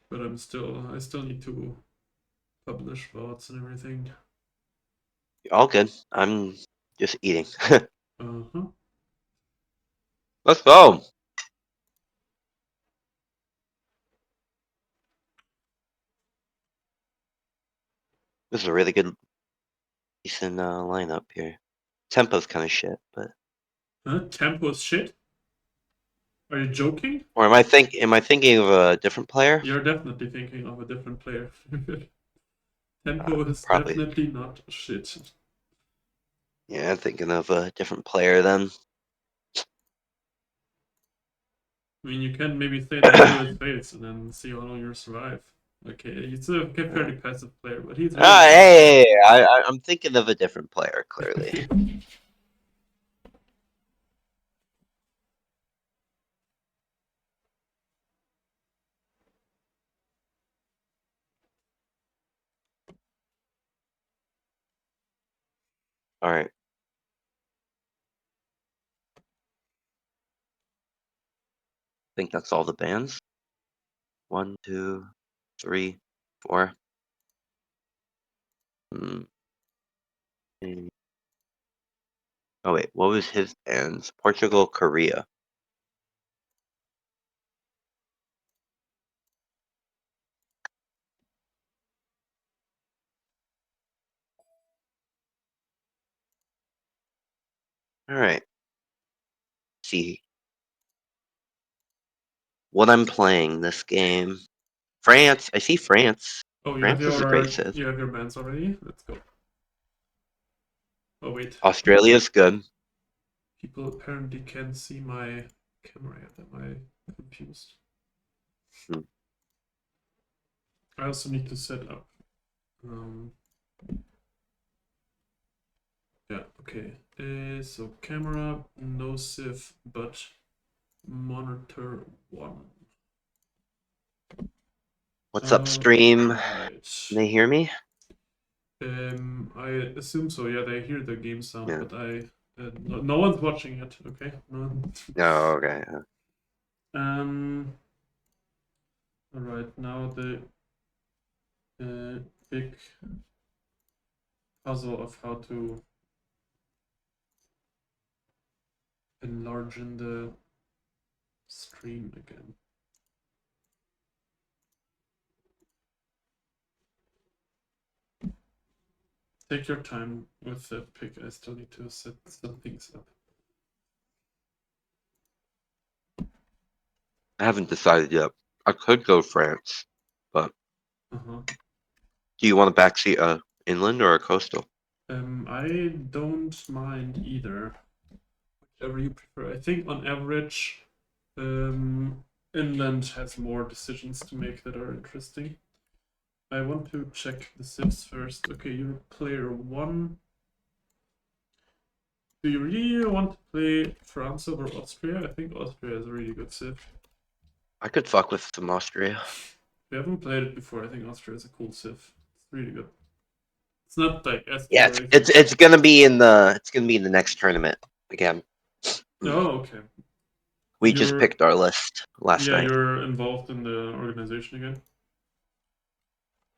but I still need to publish votes and everything. All good. I'm just eating. Uh-huh. Let's go. This is a really good, decent lineup here. Tempo's kind of shit, but. Huh? Tempo is shit? Are you joking? Or am I thinking of a different player? You're definitely thinking of a different player. Tempo is Probably. definitely not shit. Yeah, I'm thinking of a different player then. I mean, you can maybe say that to his face and then see how long you survive. Okay, he's a fairly passive player, but he's very good. Hey, I'm thinking of a different player, clearly. All right. I think that's all the bands. 1, 2, 3, 4. Hmm. Oh wait, what was his bands? Portugal, Korea. All right. See what I'm playing this game. France. I see France. Oh, France is a great Civ. you have your bands already? Let's go. Oh wait, Australia's good. people apparently can't see my camera yet. Am I confused? Hmm. I also need to set up. Um, yeah, okay. So camera, no Civ, but monitor one. What's upstream? Right. Can they hear me? I assume so. Yeah, they hear the game sound, Yeah. but no one's watching it. Okay. No. Oh, okay. um. All right. Now the uh, big puzzle of how to enlarge the stream again. Take your time with the pick. I still need to set some things up. I haven't decided yet. I could go France, but Uh-huh. do you want a backseat inland or a coastal? I don't mind either. Whichever you prefer. I think on average, inland has more decisions to make that are interesting. I want to check the civs first. Okay, you're player one. Do you really want to play France over Austria? I think Austria is a really good civ. I could fuck with some Austria. We haven't played it before. I think Austria is a cool civ. It's really good. It's not like S2 Yeah, or anything. it's gonna be in the next tournament again. Oh, okay. We just You're picked our list last yeah, night. you're involved in the organization again.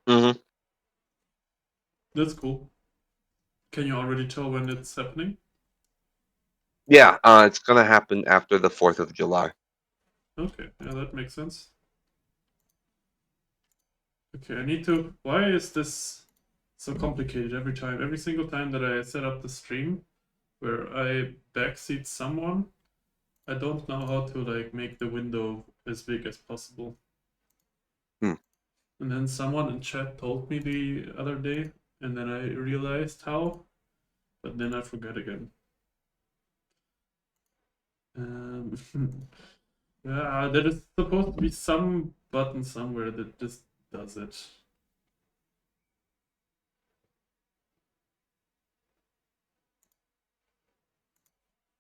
Hmm. That's cool. Can you already tell when it's happening? Yeah, it's gonna happen after the 4th of July. Okay, yeah, that makes sense. Okay, I need to. Why is this so complicated every time? Every single time that I set up the stream where I backseat someone, I don't know how to like make the window as big as possible. Hmm. And then someone in chat told me the other day, and then I realized how, but then I forgot again. Um, yeah, there is supposed to be some button somewhere that just does it.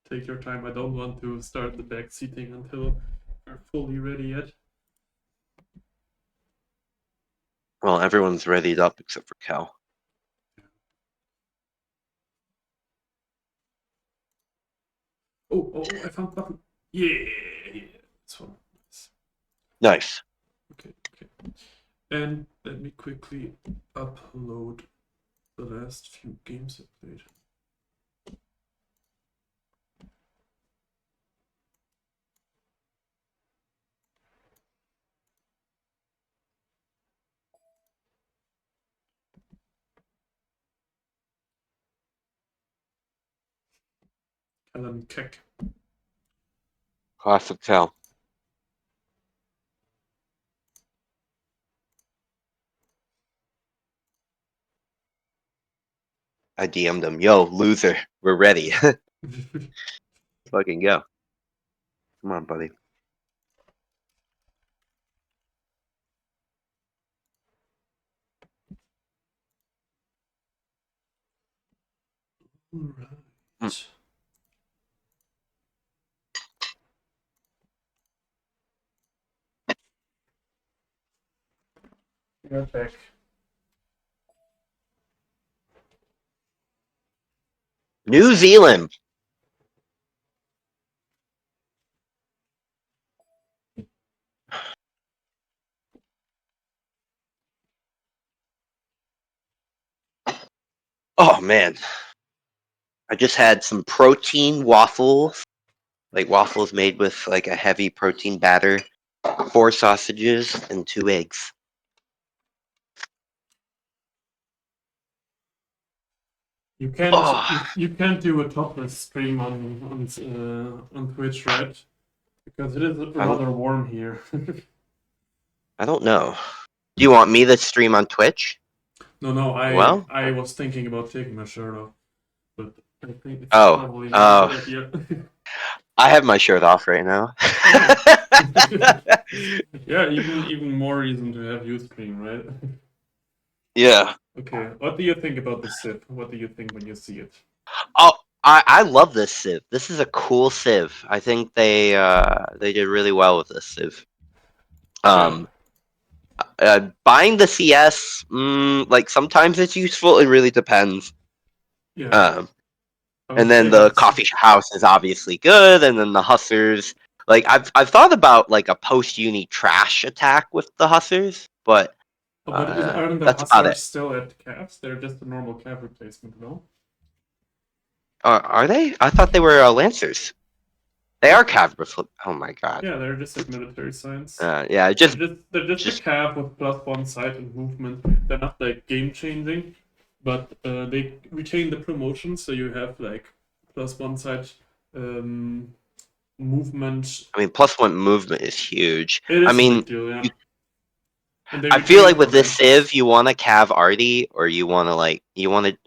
Take your time. I don't want to start the back seating until we're fully ready yet. Well, everyone's readied up except for Cal. Oh, I found the button. Yeah, yeah. That's one. Nice. Nice. Okay. And let me quickly upload the last few games I played. Alan Keck. Classic tale. I DM'd him. Yo, loser, we're ready. Fucking go. Come on, buddy. Alright. You're back. New Zealand. Oh man, I just had some protein waffles, like waffles made with like a heavy protein batter, 4 sausages and 2 eggs. You can't Oh, you can't do a topless stream on Twitch, right? Because it is I don't rather warm here. I don't know. Do you want me to stream on Twitch? No, I Well, I was thinking about taking my shirt off, but I think it's oh, probably not a oh, good idea. I have my shirt off right now. Oh. Yeah, even more reason to have you stream, right? Yeah. Okay, what do you think about the Civ? What do you think when you see it? Oh, I love this Civ. This is a cool Civ. I think they did really well with this Civ. Yeah, Buying the CS, like sometimes it's useful. It really depends. yeah. Um, I and would then say the that's. coffee house is obviously good, and then the hussars. Like I've thought about like a post uni trash attack with the hussars, but Oh, but aren't the that's about Hussars it. still at Cavs? They're just a normal Cav replacement, no? Are they? I thought they were lancers. They Nope. are cav. Oh my god. Yeah, they're just at military science. Yeah, They're just a just Cav with +1 sight and movement. They're not like game changing, but they retain the promotion, so you have like +1 sight um, movement. I mean, +1 movement is huge. It I is a mean, big deal, yeah. you, And they I feel retain like with this preventions. Civ, you want to cav arty, or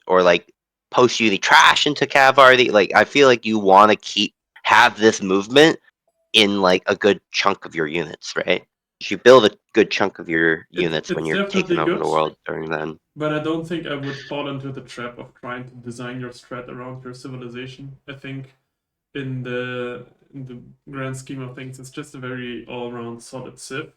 or like post uni trash into cav arty. Like, I feel like you want to have this movement in like a good chunk of your units, right? You build a good chunk of your units when It's you're taking definitely over the good. world during then. But I don't think I would fall into the trap of trying to design your strat around your civilization. I think in the grand scheme of things, it's just a very all-around solid civ.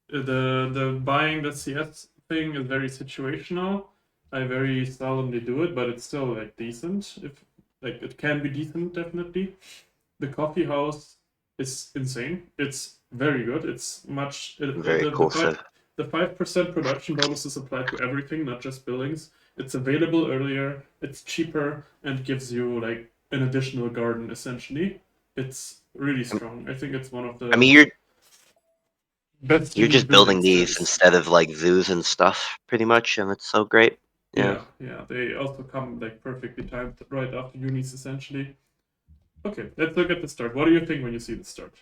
The buying the CS thing is very situational. I very seldomly do it, but it's still like decent. If like it can be decent, definitely. The coffee house is insane. It's very good. It's much Very cool Civ. the 5% production bonus is applied to everything, not just buildings. It's available earlier. It's cheaper and gives you like an additional garden essentially. It's really strong. I think it's one of I the mean, best you're unit just building building these strats. instead of like zoos and stuff, pretty much, and it's so great. Yeah. Yeah. They also come like perfectly timed right after unis essentially. Okay, let's look at the start. What do you think when you see the start?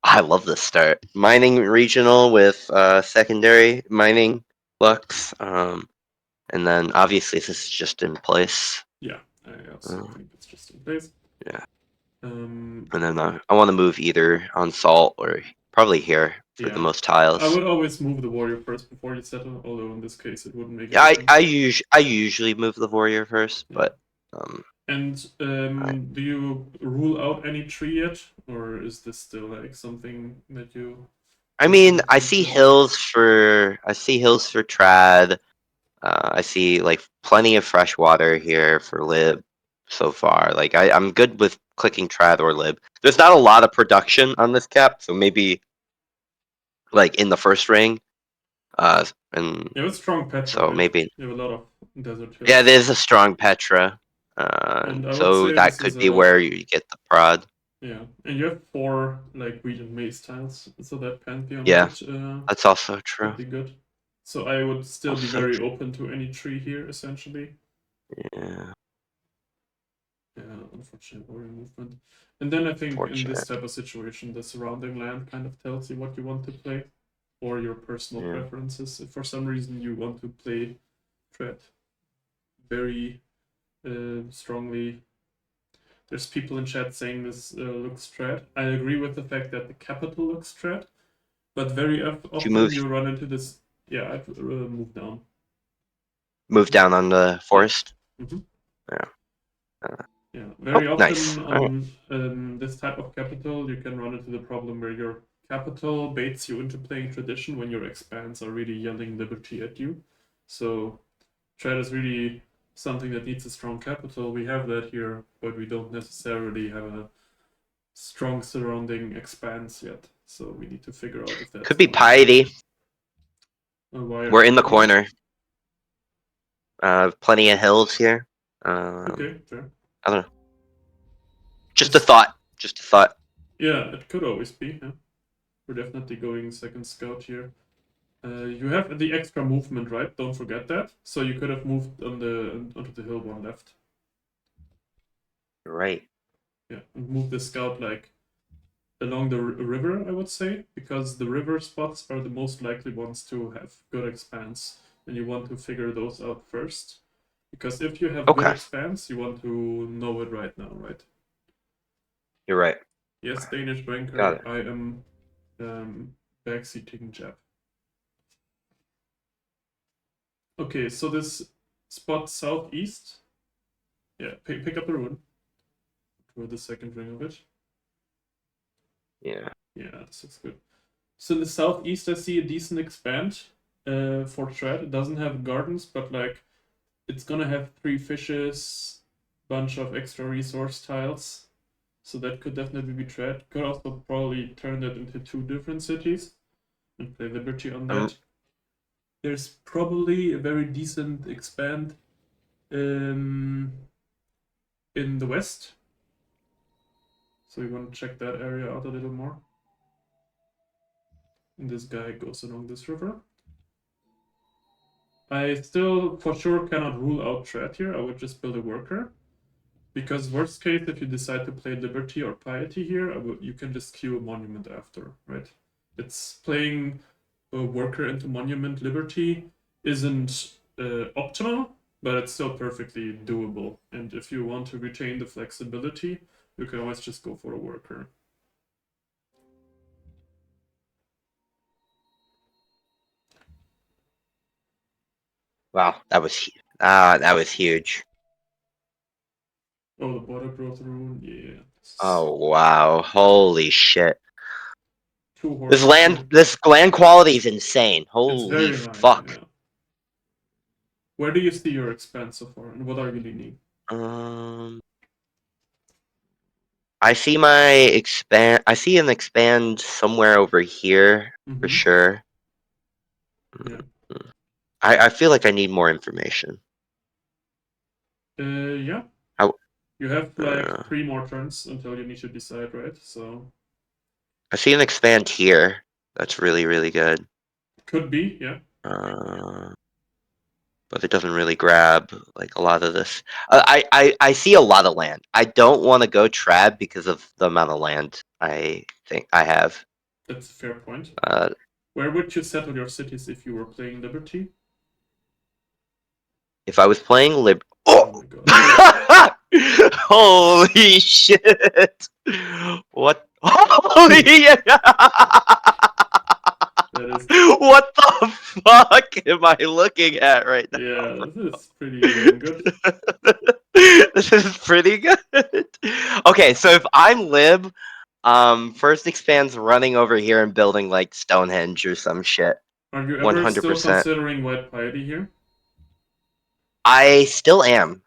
I love this start. Mining regional with secondary mining flux. And then obviously this is just in place. Yeah, I also Uh, think it's just in place. yeah. Um, And then I want to move either on salt or probably here for the yeah, most I tiles. would always move the warrior first before you settle. Although in this case it wouldn't make a Yeah, difference. I usually move the warrior first, Yeah. but And I, do you rule out any tree yet, or is this still like something that you I just mean look into? I see hills for trad. I see like plenty of fresh water here for lib so far. Like I'm good with clicking trad or lib. There's not a lot of production on this cap, so maybe like in the first ring. And You have a strong Petra, so right? maybe You have a lot of desert hills. yeah, there's a strong Petra. And I would So say that this is could be where you get the prod. yeah, and you have 4 like region maze tiles, so that Pantheon Yeah, might that's also true. could be good. So I would still be Also very true. open to any tree here, essentially. Yeah, Yeah, unfortunate warrior movement. And then I think in this fortunate. type of situation, the surrounding land kind of tells you what you want to play, or your personal Yeah. preferences. If for some reason you want to play Tread very strongly, there's people in chat saying this looks Tread. I agree with the fact that the capital looks Tread, but very Did you often you run into this. Yeah, I've moved down. move down on the forest? Mm-hmm. Yeah. Yeah, Oh, very nice. often All right. on this type of capital, you can run into the problem where your capital baits you into playing tradition when your expands are really yelling liberty at you. So trad is really something that needs a strong capital. We have that here, but we don't necessarily have a strong surrounding expanse yet. So we need to figure out if that's Could be the right piety. why are We're in the piety? corner. Plenty of hills here. Okay, fair. I don't know. Just a It's thought. Just a thought. yeah, it could always be. Yeah. We're definitely going second scout here. You have the extra movement, right? Don't forget that. So you could have moved onto the hill one left. Right. Yeah, and move the scout like along the river, I would say, because the river spots are the most likely ones to have good expanse, and you want to figure those out first. Because if you have good Okay. expanse, you want to know it right now, right? You're right. Yes, Danish Got banker. it. I am backseating Jap. Okay, so this spot southeast. Yeah, pick up the rune for the second ring of it. Yeah. Yeah, this looks good. So in the southeast, I see a decent expand for Tread. It doesn't have gardens, but like it's gonna have 3 fishes, bunch of extra resource tiles. So that could definitely be Tread. Could also probably turn that into 2 different cities and play Liberty on that. There's probably a very decent expand in the west. So we want to check that area out a little more. And this guy goes along this river. I still for sure cannot rule out Tread here. I would just build a worker. Because worst case, if you decide to play Liberty or Piety here, you can just queue a Monument after, right? It's playing a worker into Monument Liberty isn't optimal, but it's still perfectly doable. And if you want to retain the flexibility, you can always just go for a worker. Wow, that was huge. Oh, the border growth rune, yeah. Oh wow, holy shit! 2 horses here. This land quality is insane. It's Holy very high, fuck. yeah. Where do you see your expense so far, and what are you leaning? I see my expand. I see an expand somewhere over here for sure. Yeah. I feel like I need more information. Yeah. I, You have like uh, 3 more turns until you need to decide, right? So I see an expand here. That's really really good. could be, yeah. But it doesn't really grab like a lot of this. I see a lot of land. I don't want to go trad because of the amount of land I think I have. That's a fair point. Uh, Where would you settle your cities if you were playing Liberty? if I was playing Lib, Oh oh, my god. holy shit! What? Holy That is what the fuck am I looking at right now? yeah, this is pretty damn good. This is pretty good. Okay, so if I'm Lib, first expands running over here and building like Stonehenge or some shit. Are you ever still 100%. considering White Piety here? I still am.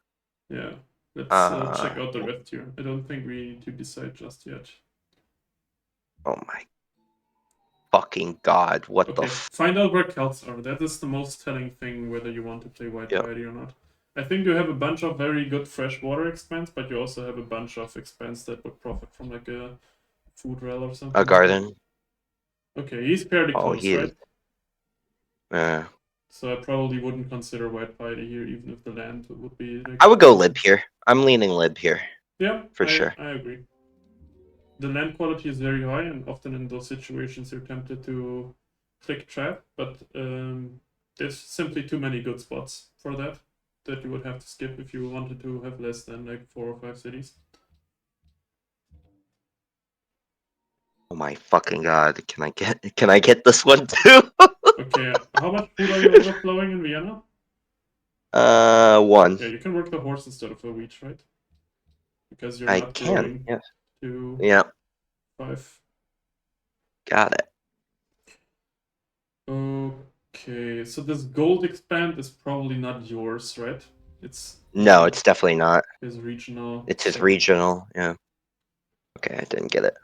Yeah. Let's check Uh, out the rest here. I don't think we need to decide just yet. oh my. fucking god! What Okay, the? find out where Celts are. That is the most telling thing whether you want to play white Yep. piety or not. I think you have a bunch of very good freshwater expanse, but you also have a bunch of expanse that would profit from like a food rel or something. A garden. Okay, he's fairly Oh, close, he is. right? So I probably wouldn't consider white piety here, even if the land would be like. I would go lib here. I'm leaning lib here Yeah, for sure. I agree. The land quality is very high, and often in those situations you're tempted to click trap, but there's simply too many good spots for that you would have to skip if you wanted to have less than like 4 or 5 cities. Oh my fucking god! Can I get this one too? Okay, how much food are you overflowing in Vienna? 1. Yeah, you can work the horse instead of the wheat, right? Because you're I not can. growing Yes. to Yep. 5. Got it. Okay, so this gold expand is probably not yours, right? It's No, it's definitely not. his regional. It's his regional. Yeah. Okay, I didn't get it.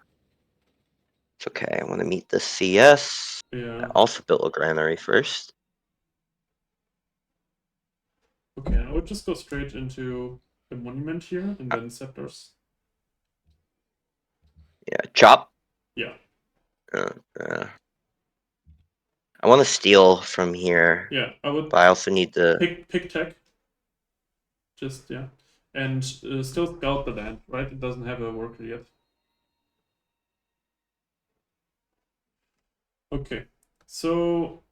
It's okay. I want to meet the CS. Yeah. I also built a granary first. Okay, I would just go straight into the monument here and then scepters. Yeah, chop. Yeah. I want to steal from here. Yeah, I would. But I also need to pick tech. Just yeah, and still scout the land, right? It doesn't have a worker yet. Okay, so.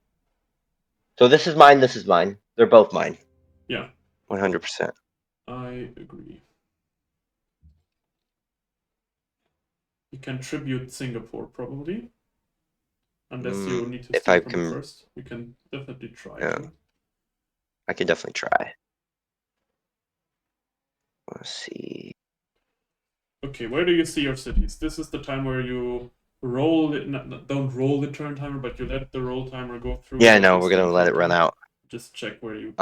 So this is mine. This is mine. They're both mine. Yeah. 100%. I agree. You can tribute Singapore probably. Unless you need to steal from it first. You can definitely try to. I can definitely try. Let's see. Okay, where do you see your cities? This is the time where you roll it. Don't roll the turn timer, but you let the roll timer go through. Yeah, no, we're gonna let it run out. Just check where you.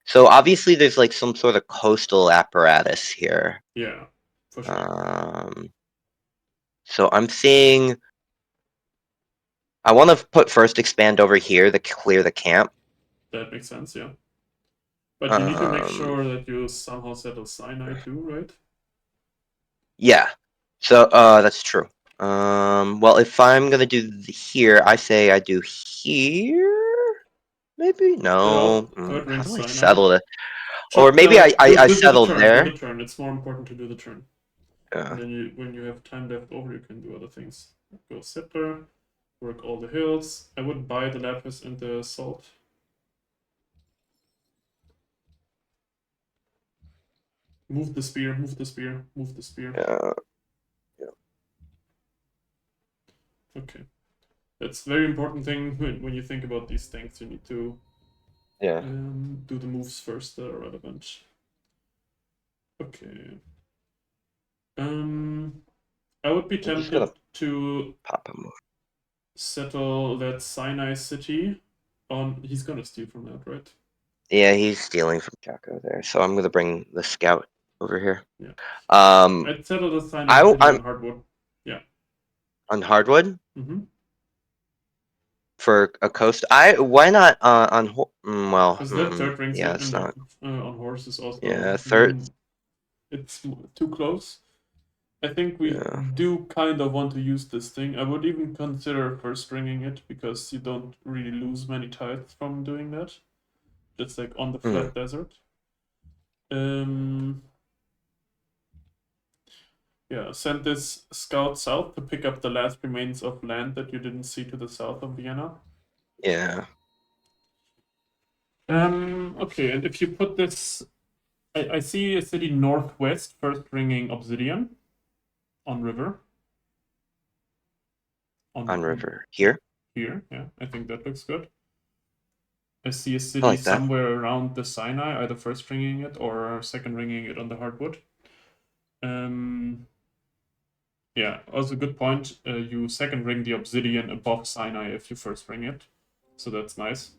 So obviously there's like some sort of coastal apparatus here. Yeah, for sure. So I'm seeing. I want to put first expand over here to clear the camp. That makes sense, yeah. But you need to make sure that you somehow settle Sinai too, right? Yeah. So that's true. Well, if I'm gonna do here, I say I do here. Maybe no. How do I settle it? Or maybe I settle there. Do the turn. It's more important to do the turn. Yeah. And then when you have time left over, you can do other things. Go settler, work all the hills. I would buy the lapis and the salt. Move the spear, move the spear, move the spear. Yeah. Okay. That's a very important thing when you think about these things. You need to do the moves first that are relevant. Okay. I would be tempted to settle that Sinai city on. He's gonna steal from that, right? Yeah, he's stealing from Jacko there. So I'm gonna bring the scout over here. Yeah. I'd settle the Sinai city on hardwood. Yeah. On hardwood? Mm-hmm. For a coast, why not on well? Because that third rings yeah, it's not on horses also. Yeah, third. It's too close. I think we do kind of want to use this thing. I would even consider first ringing it because you don't really lose many tiles from doing that. Just like on the flat desert. Yeah, send this scout south to pick up the last remains of land that you didn't see to the south of Vienna. Yeah. Okay, and if you put this, I see a city northwest, first ringing obsidian on river. On river here. Here, yeah, I think that looks good. I see a city somewhere around the Sinai, either first ringing it or second ringing it on the hardwood. Yeah, also good point. You second ring the obsidian above Sinai if you first ring it, so that's nice.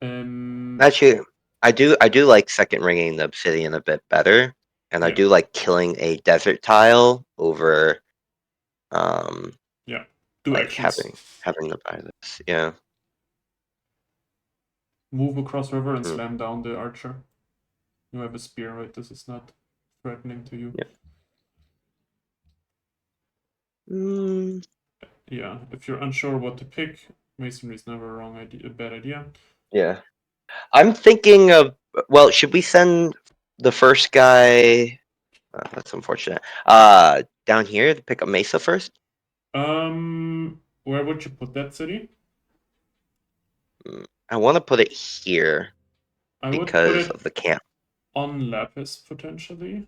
Actually, I do like second ringing the obsidian a bit better, and I do like killing a desert tile over Yeah. Do like actions. having to buy this. Yeah. Move across river and Hmm. slam down the archer. You have a spear, right? This is not threatening to you. Yeah. Mm, Yeah, if you're unsure what to pick, masonry is never a bad idea. yeah. I'm thinking of. Well, should we send the first guy? That's unfortunate. Down here to pick up Mesa first. Where would you put that city? I want to put it here I would put because it of the camp on Lapis potentially,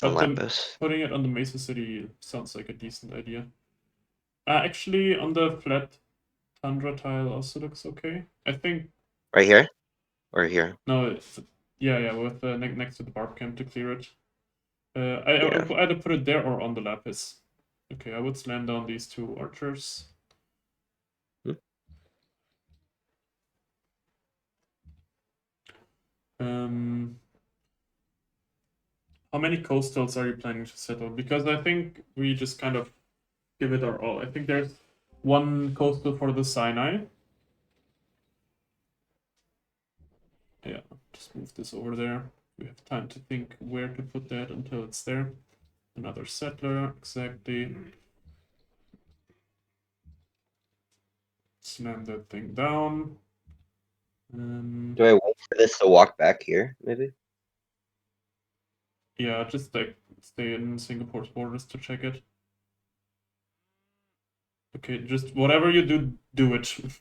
on but Lapis. putting it on the Mesa City sounds like a decent idea. Actually, on the flat tundra tile also looks okay. I think Right here or here. no, yeah, with next to the barb camp to clear it. I Yeah. would either put it there or on the Lapis. Okay, I would slam down these two archers. Hmm. How many coastals are you planning to settle? Because I think we just kind of give it our all. I think there's one coastal for the Sinai. Yeah, just move this over there. We have time to think where to put that until it's there. Another settler, exactly. Slam that thing down. Do I wait for this to walk back here? Maybe. Yeah, just like stay in Singapore's borders to check it. Okay, just whatever you do, do it. It's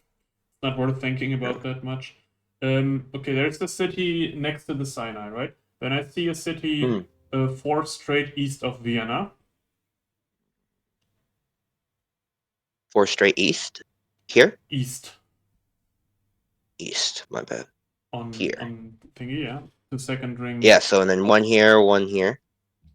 not worth thinking about that much. Okay, there's the city next to the Sinai, right? Then I see a city 4 straight east of Vienna. 4 straight east. Here. East East. My bad. on Here. thingy, yeah. The second ring. Yeah. So and then one here, one here.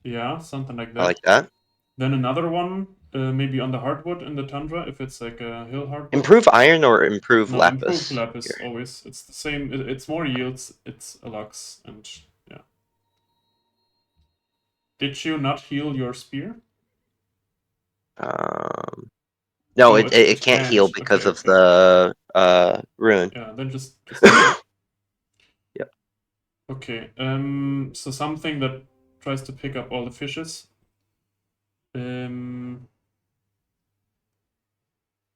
Yeah, something like I that. like that. Then another one, maybe on the hardwood in the tundra, if it's like a hill hardwood. Improve iron or improve No, improve lapis. lapis Here. always. It's the same. It's more yields. It's a lux, and yeah. Did you not heal your spear? No, Oh, it it's can't heal banished. because Okay, of okay. the rune. Yeah, then just heal it. Yep. Okay. So something that tries to pick up all the fishes.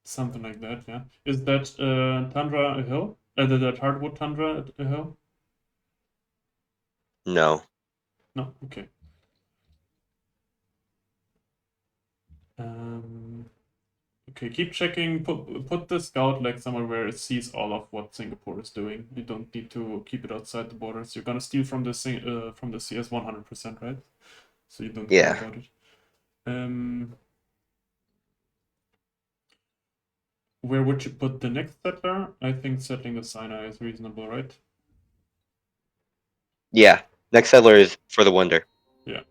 Something like that. Yeah. Is that tundra a hill? That hardwood tundra a hill? No. No. Okay. Okay, keep checking. Put the scout like somewhere where it sees all of what Singapore is doing. You don't need to keep it outside the borders. You're gonna steal from the CS 100%, right? So you don't care Yeah. about it. Where would you put the next settler? I think settling the Sinai is reasonable, right? Yeah. Next settler is for the wonder. Yeah.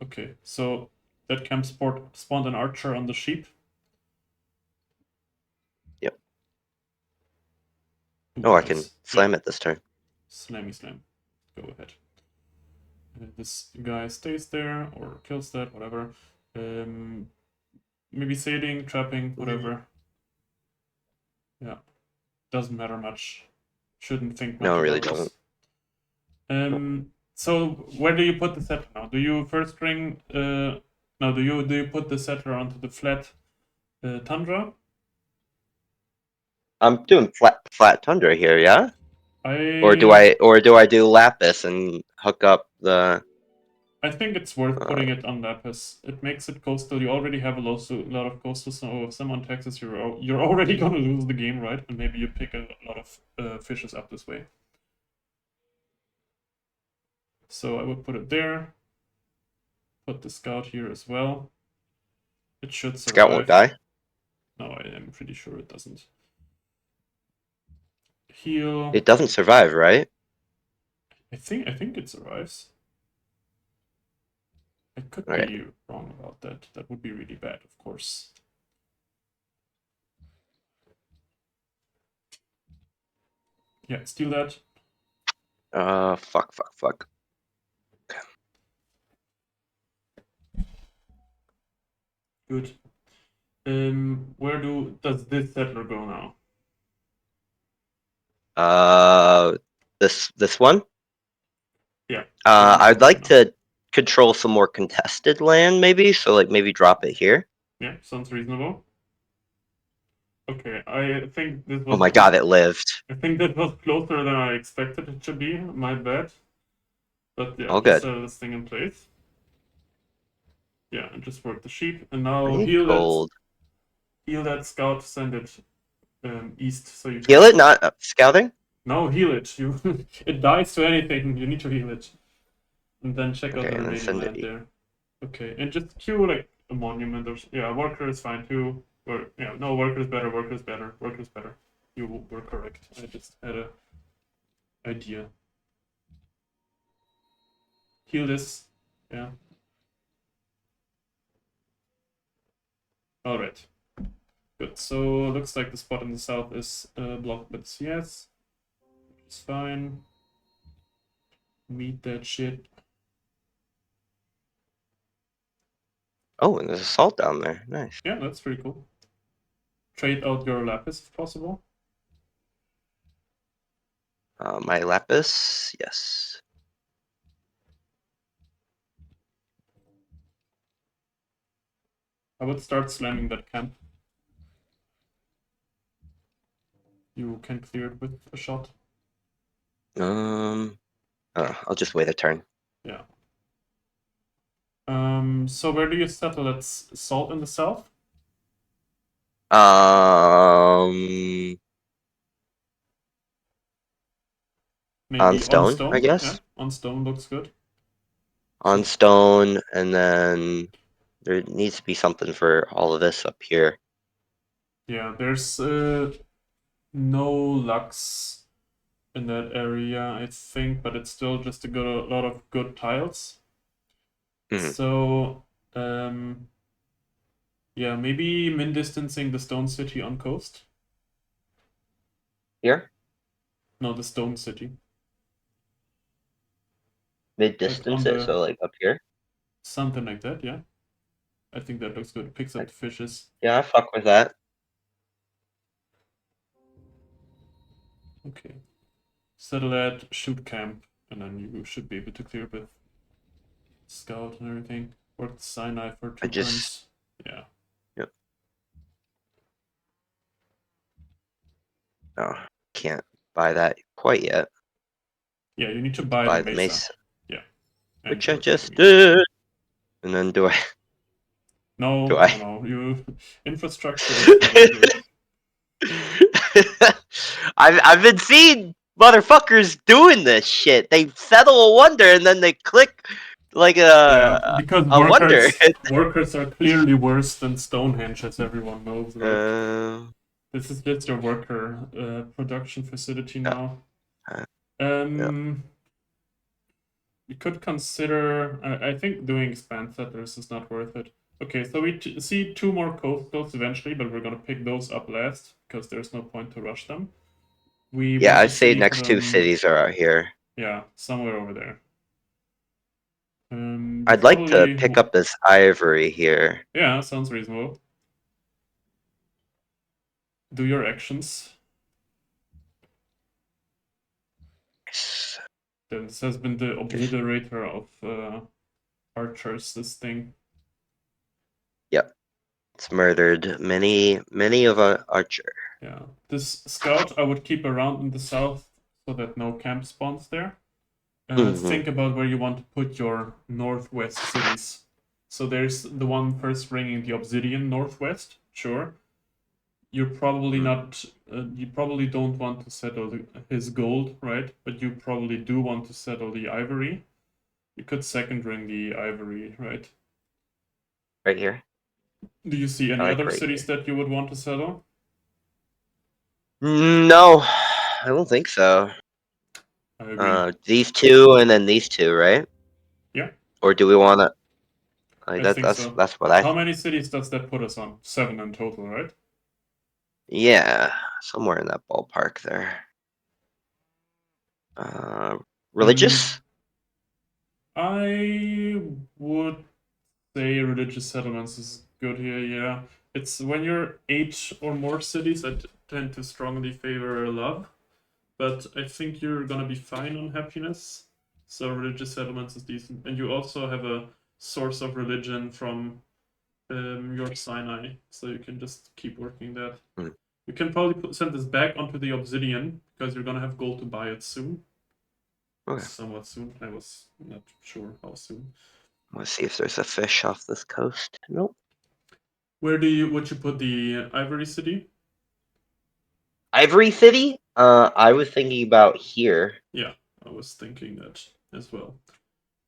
Okay, so that camp spawned an archer on the sheep. Yep. Ooh, Oh, I can nice. Yeah. slam it this turn. Slammy slam. Go ahead. This guy stays there or kills that, whatever. Maybe sailing, trapping, whatever. Yeah, doesn't matter much. Shouldn't think much No, I really about don't. this. So where do you put the settler now? Do you first ring? No, do you put the settler onto the flat tundra? I'm doing flat tundra here, yeah? Or do I I do lapis and hook up the I think it's worth putting it on Lapis. It makes it coastal. You already have a lot of coastal, so if someone taxes you're already gonna lose the game, right? And maybe you pick a lot of fishes up this way. So I would put it there. Put the scout here as well. It should scout won't survive. die? No, I am pretty sure it doesn't. Heal. It doesn't survive, right? I think it survives. I could Okay. be wrong about that. That would be really bad, of course. Yeah, steal that. Fuck. Okay. Good. Where does this settler go now? This one. Yeah. The one I'd close like enough. to control some more contested land, maybe. So like maybe drop it here. Yeah, sounds reasonable. Okay, I think this Oh was my god, it lived. I think that was closer than I expected it to be. My bad. But yeah, All just good. set this thing in place. Yeah, and just work the sheep, and I now need gold. heal that scout, send it east so you Heal can. it, not scouting. No, heal it. You it dies to anything. You need to heal it, and then check out Okay, the and then remaining send it land east. there. Okay, and just queue like a monument or yeah, worker is fine too. Or yeah, no, worker is better. Worker is better. Worker is better. You were correct. I just had a idea. Heal this. Yeah. All right. Good. So looks like the spot in the south is blocked with CS. It's fine. Meet that shit. Oh, and there's a salt down there. Nice. Yeah, that's pretty cool. Trade out your lapis if possible. My lapis, yes. I would start slamming that camp. You can clear it with a shot. I'll just wait a turn. Yeah. So where do you settle? That's salt in the south? Um, on Maybe on stone, I stone? Yeah, guess. on stone looks good. On So stone, and then there needs to be something for all of this up here. yeah, there's no lux in that area, I think, but it's still just a lot of good tiles. Mhm. So yeah, maybe min distancing the stone city on coast. Here, No, the stone city. mid Like on distance it, the so like up here. something like that, yeah. I think that looks good. Picks up Like, the fishes. yeah, I fuck with that. Okay. Settle at shoot camp, and then you should be able to clear with scout and everything. Work the cyanide for I 2 just, turns. Yeah. yep. No, can't buy that quite yet. Yeah, you need to Need to buy the buy the mesa. mace, Yeah. And which I your just cavalry. did. And then do I? Do No, I? no, no. You infrastructure is very good. I've been seeing motherfuckers doing this shit. They settle a wonder and then they click like Yeah, because a wonder. workers are clearly worse than Stonehenge, as everyone knows, right? uh, This is just a worker production facility yeah, now. yeah. You could consider. I think doing expand settlers is not worth it. Okay, so we see 2 more coastals eventually, but we're gonna pick those up last because there's no point to rush them. We Yeah, want to I'd say see next two cities are out here. yeah, somewhere over there. You I'd like to probably pick up this ivory here. yeah, sounds reasonable. Do your actions. This has been the obliterator of archers. This thing. Yep, it's murdered many of our archer. Yeah, this scout I would keep around in the south so that no camp spawns there. Hmm. Think about where you want to put your northwest cities. So there's the one first ringing the obsidian northwest, sure. You're probably not, you probably don't want to settle his gold, right? But you probably do want to settle the ivory. You could second ring the ivory, right? Right here. Do you see I any like other right cities here. that you would want to settle? No, I don't think so. I agree. These two and then these two, right? Yeah, Or do we want to like I that? think so. That's what I. How many cities does that put us on? 7 in total, right? Yeah, somewhere in that ballpark there. Uh, Um, religious. I would say religious settlements is good here, yeah. It's when you're 8 or more cities, I tend to strongly favor love. But I think you're gonna be fine on happiness. So religious settlements is decent. And you also have a source of religion from your Sinai. So you can just keep working that. Hmm. You can probably send this back onto the obsidian because you're gonna have gold to buy it soon. Okay. Somewhat soon. I was not sure how soon. Let's see if there's a fish off this coast. Nope. Would you put the Ivory City? Ivory City? I was thinking about here. Yeah, I was thinking that as well.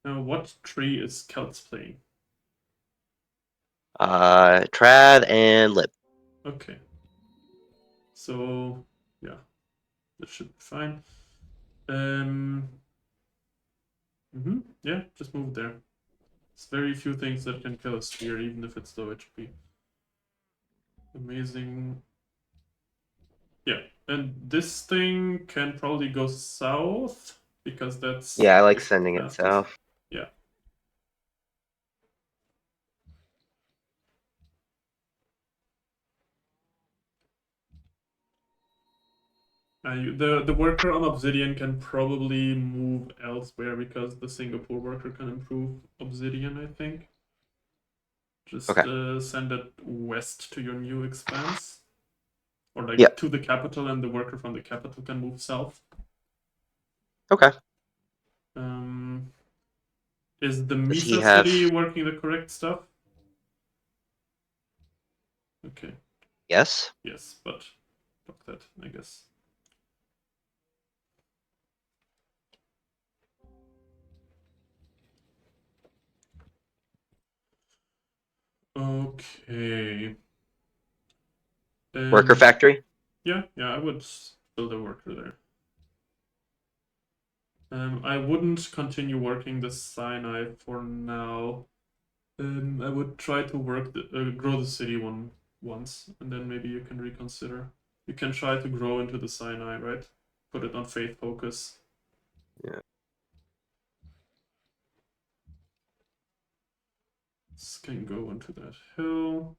Now, what tree is Celts playing? Trad and Lip. Okay. So, yeah, that should be fine. Yeah, just move there. It's very few things that can kill a sphere, even if it's low HP. Amazing. Yeah, and this thing can probably go south because that's Yeah, I like the sending it fastest. south. Yeah. The worker on Obsidian can probably move elsewhere because the Singapore worker can improve Obsidian, I think. Just Okay. send it west to your new expanse. Or like Yeah. to the capital, and the worker from the capital can move south. Okay. Is the Does he Misa have... city working the correct stuff? Okay. Yes? Yes, but fuck that, I guess. Okay. Worker factory? Yeah, I would build a worker there. I wouldn't continue working the Sinai for now. I would try to work grow the city once, and then maybe you can reconsider. You can try to grow into the Sinai, right? Put it on faith focus. Yeah. This can go into that hill.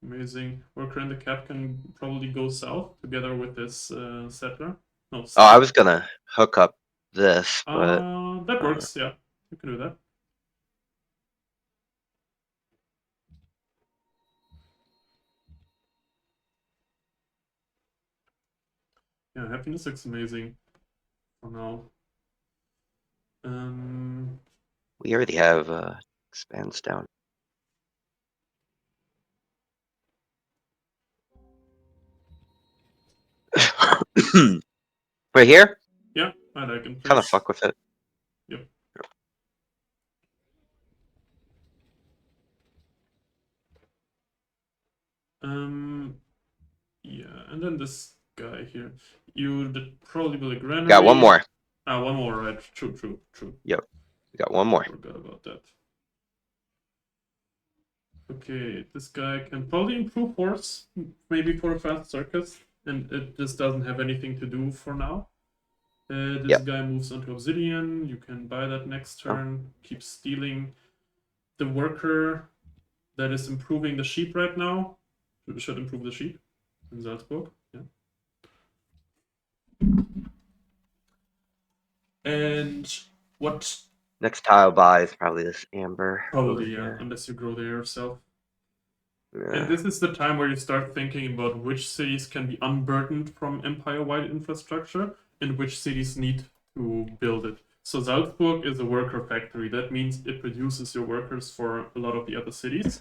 Amazing. Worker in the cap can probably go south together with this settler. No, Oh, I city. was gonna hook up this, but... That works, yeah. You can do that. Yeah, happiness looks amazing for now. We already have expands down. Right here? Yeah, I like in Kind of place. fuck with it. Yep. Yeah, and then this guy here. You did probably build a granary. Got one more. One more, right? True. Yep. We got one more. Forgot about that. Okay, this guy can probably improve horse, maybe for a fast circus, and it just doesn't have anything to do for now. This guy moves onto Obsidian. You can buy that next turn. Keep stealing. The worker that is improving the sheep right now should improve the sheep in Salzburg. Yeah. And what? Next tile buy is probably this amber. Probably, yeah, unless you grow there yourself. Yeah. And this is the time where you start thinking about which cities can be unburdened from empire-wide infrastructure and which cities need to build it. So Salzburg is a worker factory. That means it produces your workers for a lot of the other cities.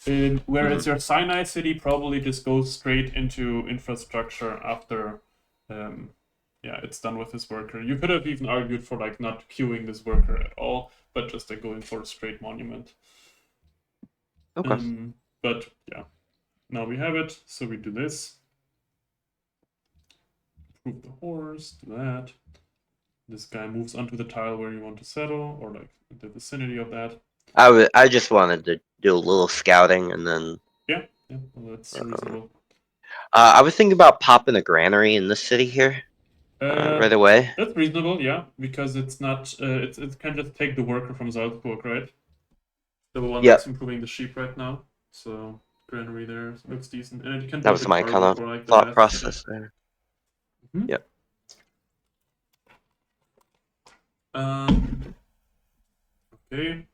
And whereas your Sinai city probably just goes straight into infrastructure after it's done with this worker. You could have even argued for like not queuing this worker at all, but just like going for a straight monument. Okay. But yeah, now we have it, so we do this. Improve the horse, do that. This guy moves onto the tile where you want to settle, or like the vicinity of that. I just wanted to do a little scouting and then... Yeah, well, that's reasonable. I was thinking about popping a granary in this city here. Right away. That's reasonable, yeah, because it's not. It can just take the worker from Salzburg, right? The one that's improving the sheep right now. So granary there looks decent, and it can That build was the my kind cargo of for like the thought last process city. there. Mhm. Yep. Okay.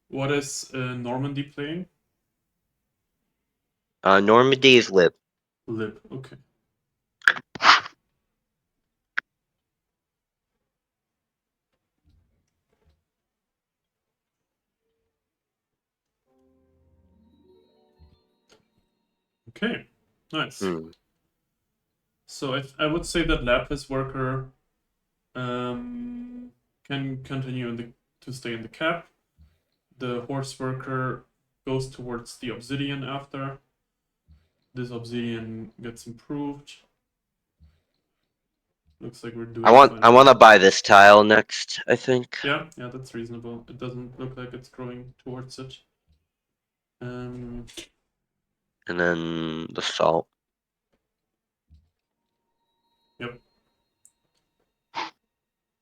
What is Normandy playing? Normandy is lib. Lib. Okay. Okay. Nice. Hmm. So I would say that Lapis worker can continue to stay in the cap. The horse worker goes towards the obsidian after. This obsidian gets improved. Looks like we're doing fine. I want to buy this tile next, I think. Yeah, that's reasonable. It doesn't look like it's growing towards it. And then the salt. Yep.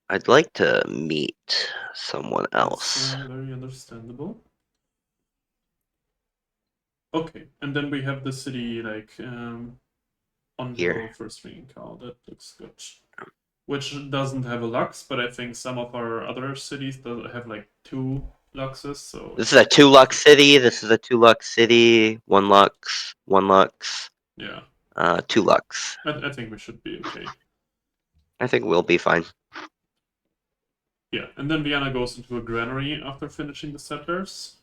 I'd like to meet someone That's else. very understandable. Okay, and then we have the city like on Here. hill for swinging cow. That looks good. Which doesn't have a lux, but I think some of our other cities do have like 2 luxes. So This is a 2 lux city. This is a 2 lux city. 1 lux. 1 lux. Yeah. 2 lux. I think we should be okay. I think we'll be fine. Yeah, and then Vienna goes into a granary after finishing the settlers.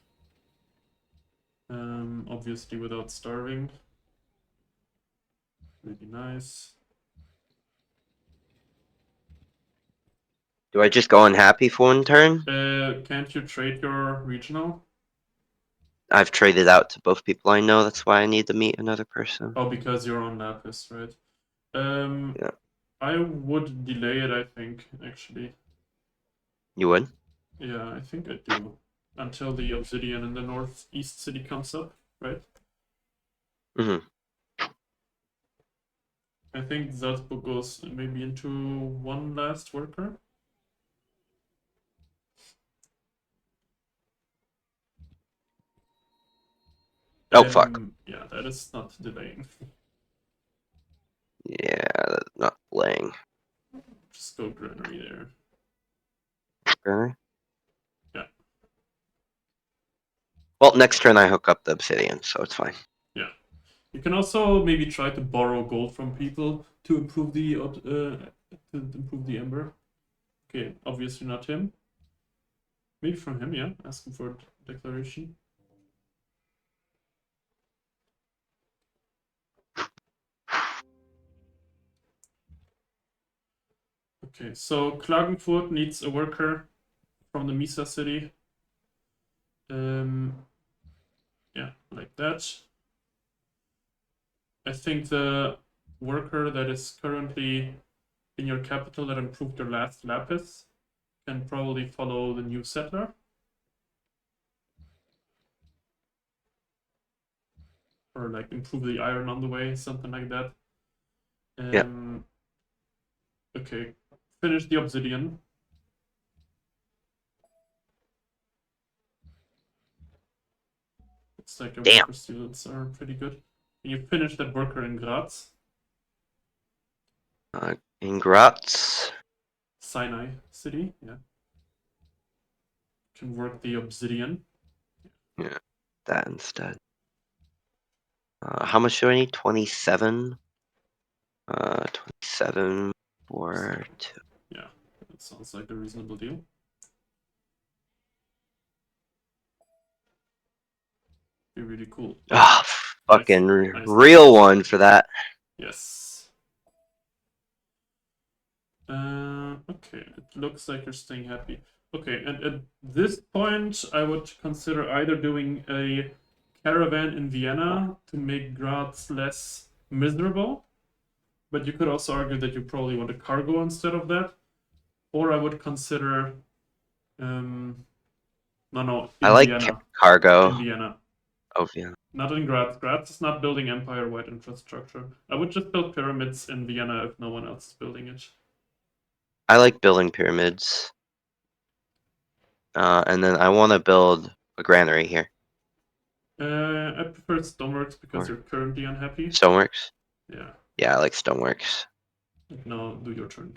Obviously without starving. Really nice. Do I just go unhappy for 1 turn? Can't you trade your regional? I've traded out to both people I know. That's why I need to meet another person. Oh, because you're on Lapis, right? Yeah. I would delay it, I think, actually. You would? Yeah, I think I do. Until the obsidian in the northeast city comes up, right? Mm-hmm. I think Salzburg goes maybe into 1 last worker. Oh, fuck. Yeah, that is not delaying. Yeah, that's not playing. Just go granary there. Really? Yeah. Well, next turn I hook up the obsidian, so it's fine. Yeah. You can also maybe try to borrow gold from people to improve the ember. Okay, obviously not him. Maybe from him, yeah. Ask him for a declaration. Okay, so Klagenfurt needs a worker from the Misa city. Yeah, like that. I think the worker that is currently in your capital that improved your last lapis can probably follow the new settler. Or like improve the iron on the way, something like that. Yeah. Okay, finish the obsidian. It's like a Damn. worker steals are pretty good. And you finish that worker in Graz. Ingrats. Sinai city, yeah. Can work the obsidian. Yeah, that instead. How much do I need? 27? 27 for 2. Yeah, that sounds like a reasonable deal. Be really cool. Ah, fucking Nice. real one for that. Yes. Okay, it looks like you're staying happy. Okay, and at this point, I would consider either doing a caravan in Vienna to make Graz less miserable, but you could also argue that you probably want a cargo instead of that. Or I would consider, no, I in like Vienna. cargo. In Vienna. Oh, yeah. Not in Graz. Graz is not building empire-wide infrastructure. I would just build pyramids in Vienna if no one else is building it. I like building pyramids. And then I want to build a granary here. I prefer stoneworks because Or you're currently unhappy. stoneworks? Yeah. Yeah, I like stoneworks. Now do your turn.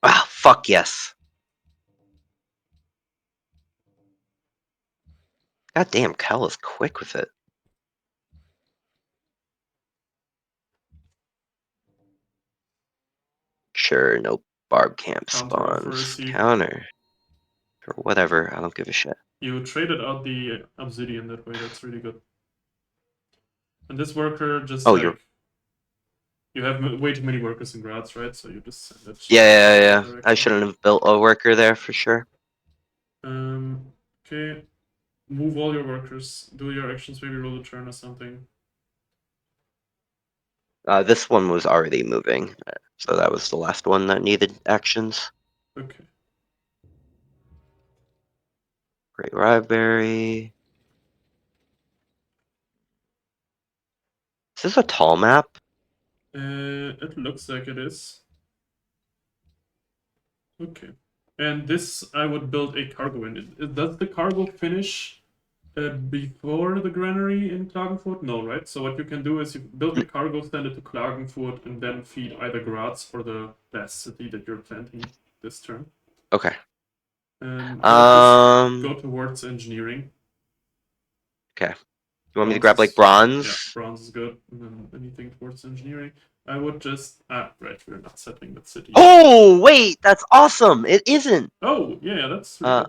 Ah, fuck yes. God damn, Cal is quick with it. Sure, no barb camp Counter offer spawns. received. Counter. Or whatever, I don't give a shit. You traded out the obsidian that way. That's really good. And this worker just Oh, like you have way too many workers in Graz, right? So you just send it. yeah. Directly. I shouldn't have built a worker there for sure. Okay. Move all your workers. Do your actions. Maybe roll a turn or something. This one was already moving, so that was the last one that needed actions. Okay. Great Riberry. Is this a tall map? It looks like it is. Okay. And this, I would build a cargo in it. Does the cargo finish before the granary in Klagenfurt? No, right? So what you can do is you build the cargo, send it to Klagenfurt, and then feed either Graz or the last city that you're planting this turn. Okay. I would just go towards engineering. Okay. You want me to Bronze grab like is- Yeah, bronze? bronze is good. And then anything towards engineering. I would just... right, we're not settling that city. Oh, wait, that's awesome. It isn't. Oh, yeah, that's really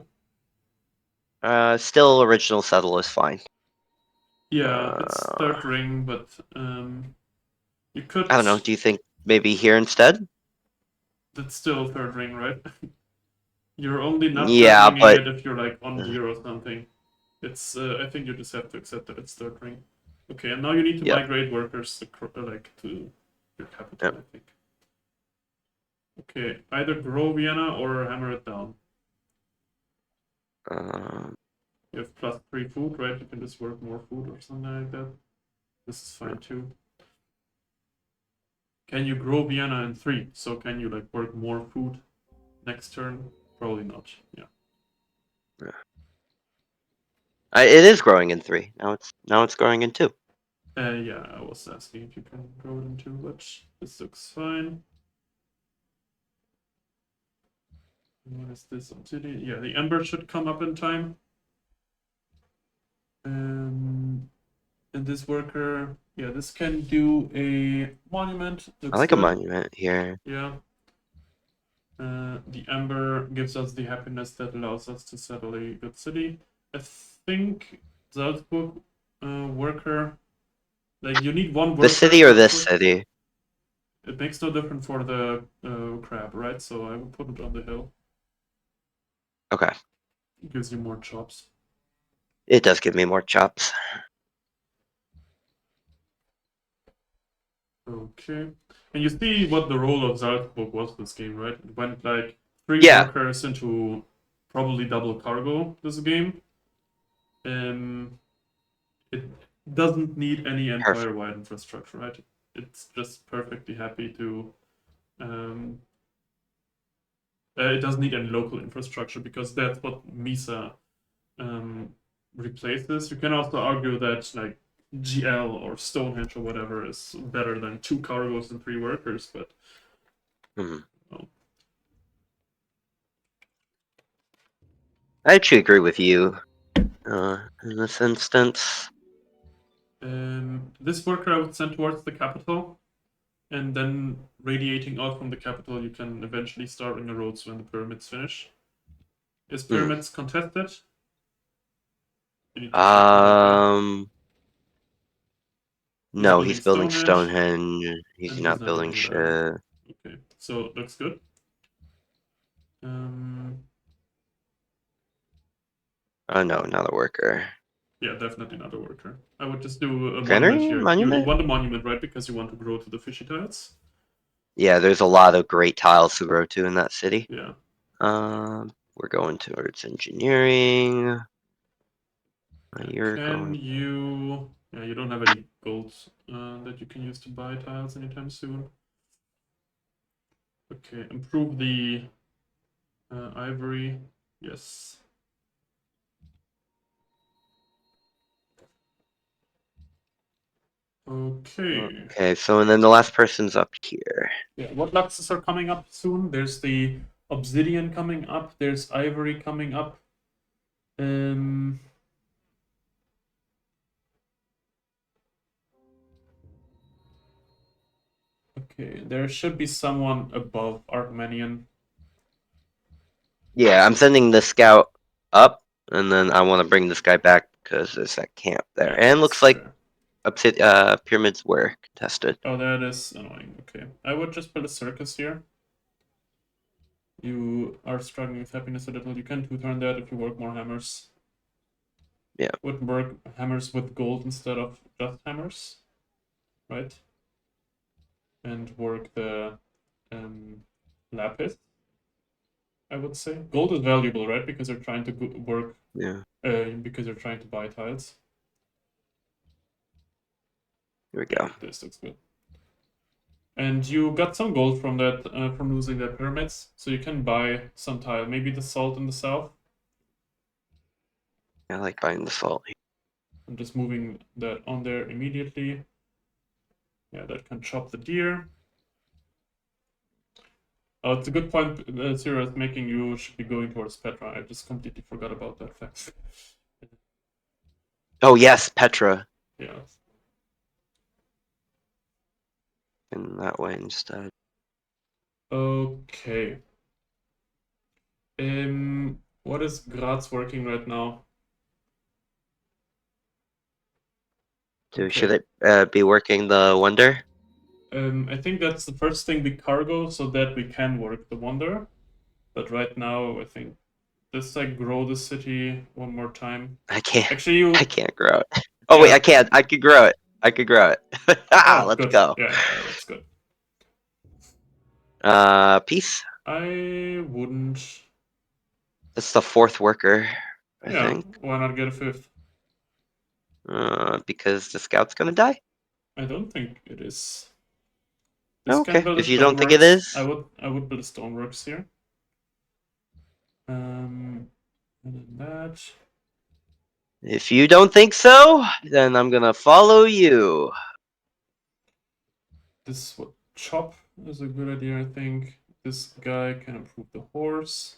good. Still original settle is fine. Yeah, it's third ring, but you could... I don't know. Do you think maybe here instead? That's still third ring, right? You're only not third Yeah, ringing but it if you're like on gear or something. It's I think you just have to accept that it's third ring. Okay, and now you need to yep. migrate workers to your capital, Yep. I think. Okay, either grow Vienna or hammer it down. You have +3 food, right? You can just work more food or something like that. This is fine too. Can you grow Vienna in 3? So can you like work more food next turn? Probably not. Yeah. It is growing in 3. Now it's growing in 2. Yeah, I was asking if you can grow it in 2, but this looks fine. What is this obsidian? Yeah, the ember should come up in time. And this worker, yeah, this can do a monument. Looks I like good. a monument here. Yeah. The ember gives us the happiness that allows us to settle a good city. I think Salzburg worker, like you need one worker. This city or this city? It makes no difference for the crab, right? So I would put it on the hill. Okay. It gives you more chops. It does give me more chops. Okay. And you see what the role of Salzburg was this game, right? It went like 3 Yeah. workers into probably double cargo this game. It doesn't need any empire-wide infrastructure, right? It's just perfectly happy to... it doesn't need any local infrastructure because that's what Misa replaces. You can also argue that like GL or Stonehenge or whatever is better than 2 cargos and 3 workers, but Mhm. well. I actually agree with you in this instance. This worker I would send towards the capital, and then radiating out from the capital, you can eventually start on the roads when the pyramids finish. Is pyramids contested? You need to check that. No, he's building Stonehenge. He's and not building shit. Okay, so looks good. Oh no, not a worker. Yeah, definitely not a worker. I would just do a Granary? monument here. Monument? You want a monument, right? Because you want to grow to the fishy tiles. Yeah, there's a lot of great tiles to grow to in that city. Yeah. We're going towards engineering. You're Can going. you... Yeah, you don't have any gold that you can use to buy tiles anytime soon. Okay, improve the Ivory, yes. Okay. Okay, so and then the last person's up here. Yeah, what Luxes are coming up soon? There's the Obsidian coming up. There's Ivory coming up. Okay, there should be someone above Archmanian. Yeah, I'm sending the scout up, and then I want to bring this guy back because there's that camp there. Yeah, And looks like fair. pyramids were contested. Oh, that is annoying. Okay, I would just build a circus here. You are struggling with happiness a little. You can two-turn that if you work more hammers. Yeah. Would work hammers with gold instead of just hammers, right? And work the lapis, I would say. Gold is valuable, right? Because you're trying to work. Yeah. Because you're trying to buy tiles. Here we go. Yeah, this looks good. And you got some gold from that, from losing the pyramids, so you can buy some tile. Maybe the salt in the south. I like buying the salt. I'm just moving that on there immediately. Yeah, that can chop the deer. Oh, it's a good point Zero is making. You should be going towards Petra. I just completely forgot about that fact. Oh yes, Petra. Yeah. In that way instead. Okay. What is Graz working right now? So Okay. should it be working the wonder? I think that's the first thing, the cargo, so that we can work the wonder. But right now, I think this like grow the city one more time. I can't. Actually, I can't grow it. Oh wait, I can't. I could grow it. I could grow it. Oh, Let's good. go. Yeah, that's good. Peace. I wouldn't. That's the fourth worker, I think. Why not get a fifth? Because the scout's gonna die. I don't think it is. This can Okay, build a if you don't think it stoneworks. is, I would build a stoneworks here. And then that. if you don't think so, then I'm gonna follow you. This what chop is a good idea, I think. This guy can improve the horse.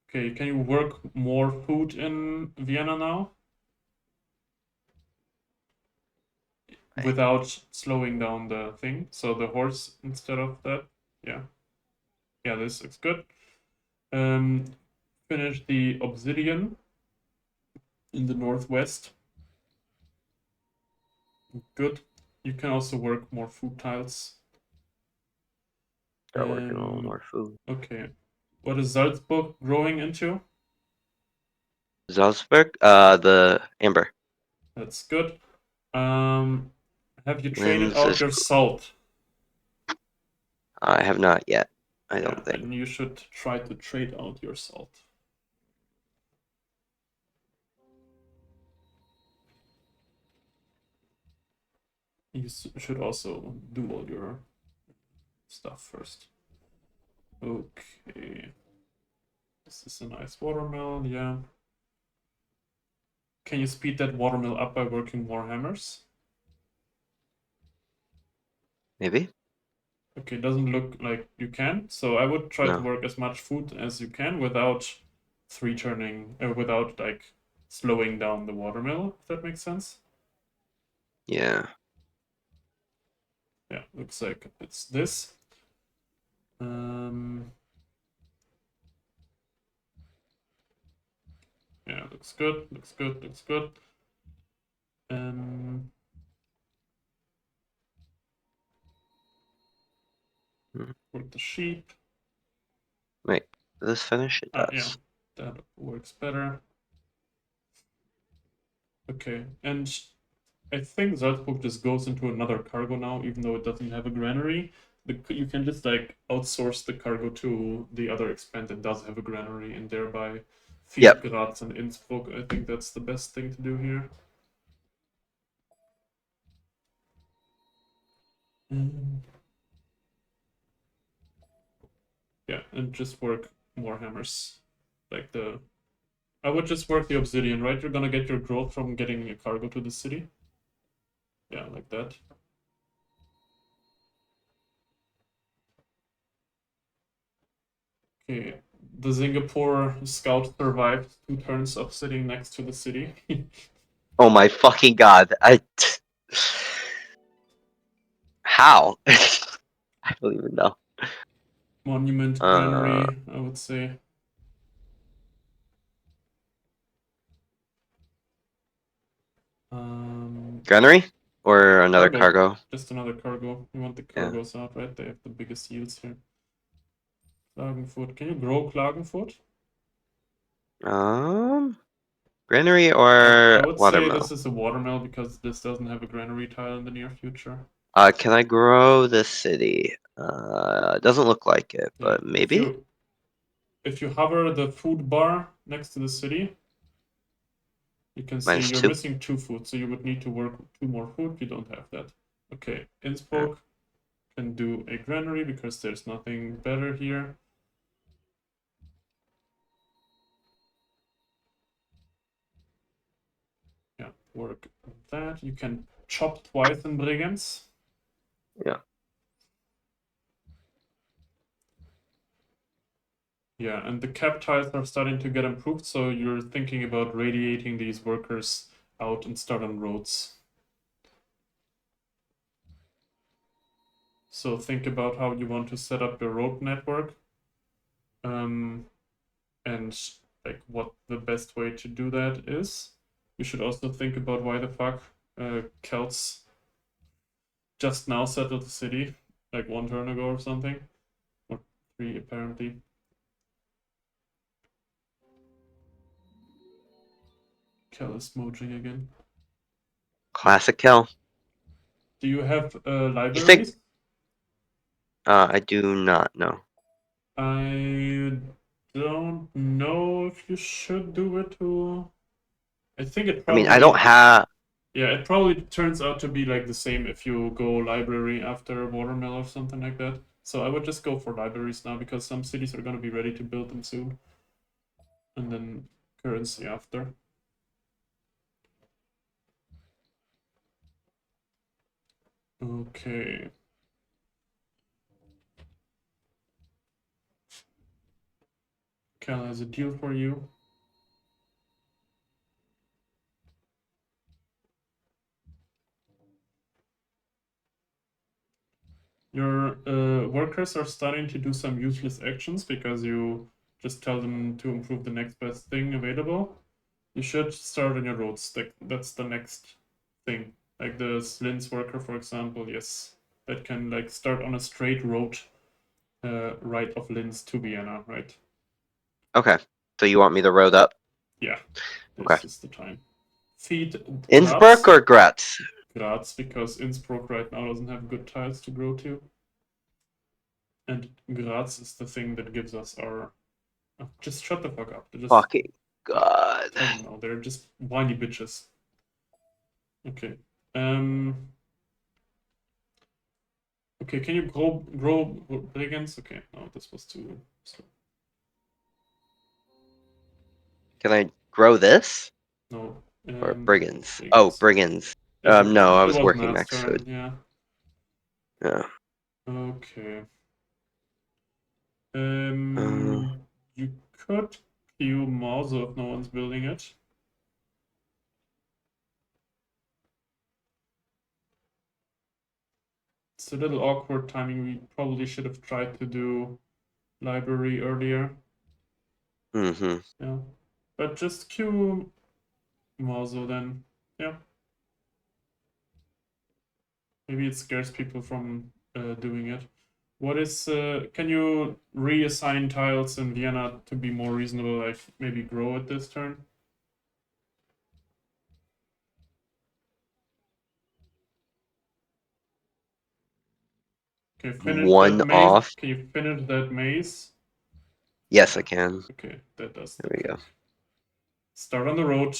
Okay, can you work more food in Vienna now? Without slowing down the thing. So the horse instead of that. Yeah. Yeah, this looks good. Finish the obsidian in the northwest. Good. You can also work more food tiles. Start working a little more food. Okay. What is Salzburg growing into? Salzburg, the amber. That's good. Have you traded Linz out is. your salt? I have not yet. I Yeah, don't think. then you should try to trade out your salt. You should also do all your stuff first. Okay. This is a nice watermill, yeah. Can you speed that watermill up by working more hammers? Maybe. Okay, doesn't look like you can. So I would try to No. work as much food as you can without without like slowing down the watermill, if that makes sense. Yeah. Yeah, looks like it's this. Yeah, looks good, looks good, looks good. Work the sheep. Wait, does this finish? It Yeah, does. that works better. Okay, and I think Salzburg just goes into another cargo now, even though it doesn't have a granary. You can just like outsource the cargo to the other expand that does have a granary and thereby feed Yep. Graz and Innsbruck. I think that's the best thing to do here. Yeah, and just work more hammers. Like I would just work the obsidian, right? You're gonna get your growth from getting a cargo to the city. Yeah, like that. Okay, the Singapore scout survived 2 turns of sitting next to the city. Oh my fucking god! How? I don't even know. Monument granary, I would say. Granary or another cargo? Just another cargo. We want the cargoes out, right? They have the biggest yields here. Klagenfurt. Can you grow Klagenfurt? Granary or I would say watermill? this is a watermill because this doesn't have a granary tile in the near future. Can I grow the city? It doesn't look like it, Yeah. but maybe. If you hover the food bar next to the city, you can see you're -2. missing 2 food, so you would need to work 2 more food. You don't have that. Okay, Innsbruck can do a granary because there's nothing better here. Yeah, work that. You can chop twice in Bregenz. Yeah. Yeah, and the cap tiles are starting to get improved, so you're thinking about radiating these workers out and start on roads. So think about how you want to set up your road network, and like what the best way to do that is. You should also think about why the fuck Celts just now settled the city, like 1 turn ago or something, or 3 apparently. Kel is smooching again. Classic Kel. Do you have libraries? You think? I do not know. I don't know if you should do it to. I think it probably. I mean, I don't have. Yeah, it probably turns out to be like the same if you go library after watermill or something like that. So I would just go for libraries now because some cities are going to be ready to build them soon. And then currency after. Okay. Cal has a deal for you. Your workers are starting to do some useless actions because you just tell them to improve the next best thing available. You should start on your roads. That's the next thing. Like the Slins worker, for example, yes. That can like start on a straight road right of Linz to Vienna, right? Okay. So you want me to road up? Yeah. This Okay. is the time. Feed Innsbruck or Graz? Graz, because Innsbruck right now doesn't have good tiles to grow to. And Graz is the thing that gives us our... Oh, just shut the fuck up. Fucking god. I don't know, they're just whiny bitches. Okay. Okay, can you grow brigands? Okay, no, this was too slow. Can I grow this? No. Or brigands? Oh, brigands. No, I was working max food. Yeah. Yeah. Okay. You could queue Mauso if no one's building it. It's a little awkward timing. We probably should have tried to do library earlier. Yeah. But just queue Mauso then. Yeah. Maybe it scares people from doing it. What is, can you reassign tiles in Vienna to be more reasonable, like maybe grow it this turn? Can you finish One that maze? off. Can you finish that maze? Yes, I can. Okay, that does. There we go. Start on the road.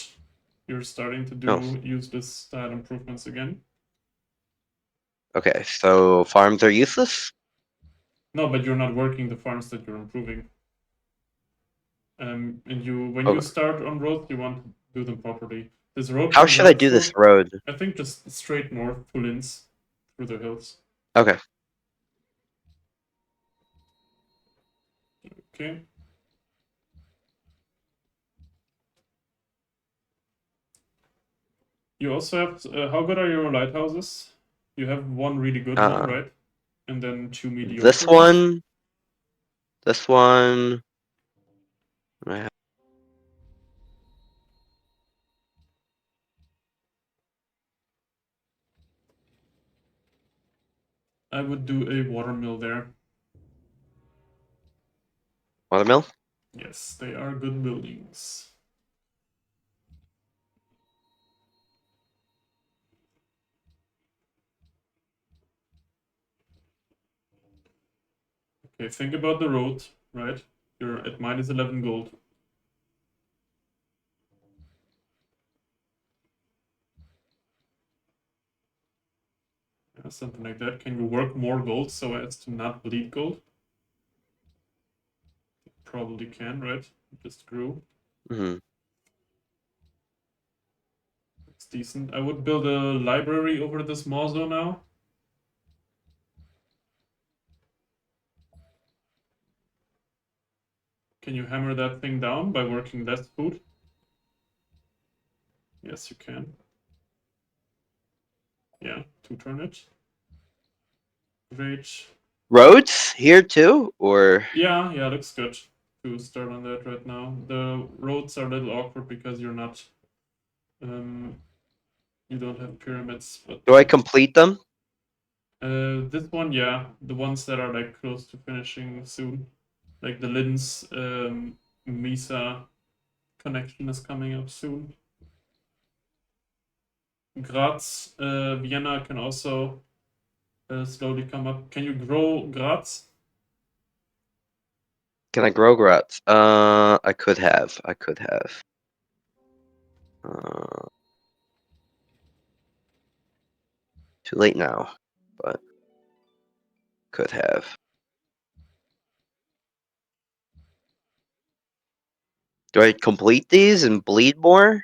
You're starting to do use this style improvements again. Okay, so farms are useless? No, but you're not working the farms that you're improving. And when Oh, you start on roads, you want to do them properly. This road how comes should I up do this through, road? I think just straight north, pull-ins through the hills. Okay. Okay. You also have, how good are your lighthouses? You have one really good one, right? And then two This mediocre ones? one. This one. I I would do a watermill there. Watermill? Yes, they are good buildings. Okay, think about the road, right? You're at minus 11 gold. Yeah, something like that. Can you work more gold so as to not bleed gold? Probably can, right? Just grew. Mm-hmm. It's decent. I would build a library over this mauso now. Can you hammer that thing down by working less food? Yes, you can. Yeah, two-turn it. Great. Roads here too, or Yeah, looks good to start on that right now. The roads are a little awkward because you're not, you don't have pyramids. But do I complete them? this one, yeah, the ones that are like close to finishing soon, like the Linz, Misa connection is coming up soon. Graz, Vienna can also slowly come up. Can you grow Graz? Can I grow grots? I could have. I could have. Too late now, but could have. Do I complete these and bleed more?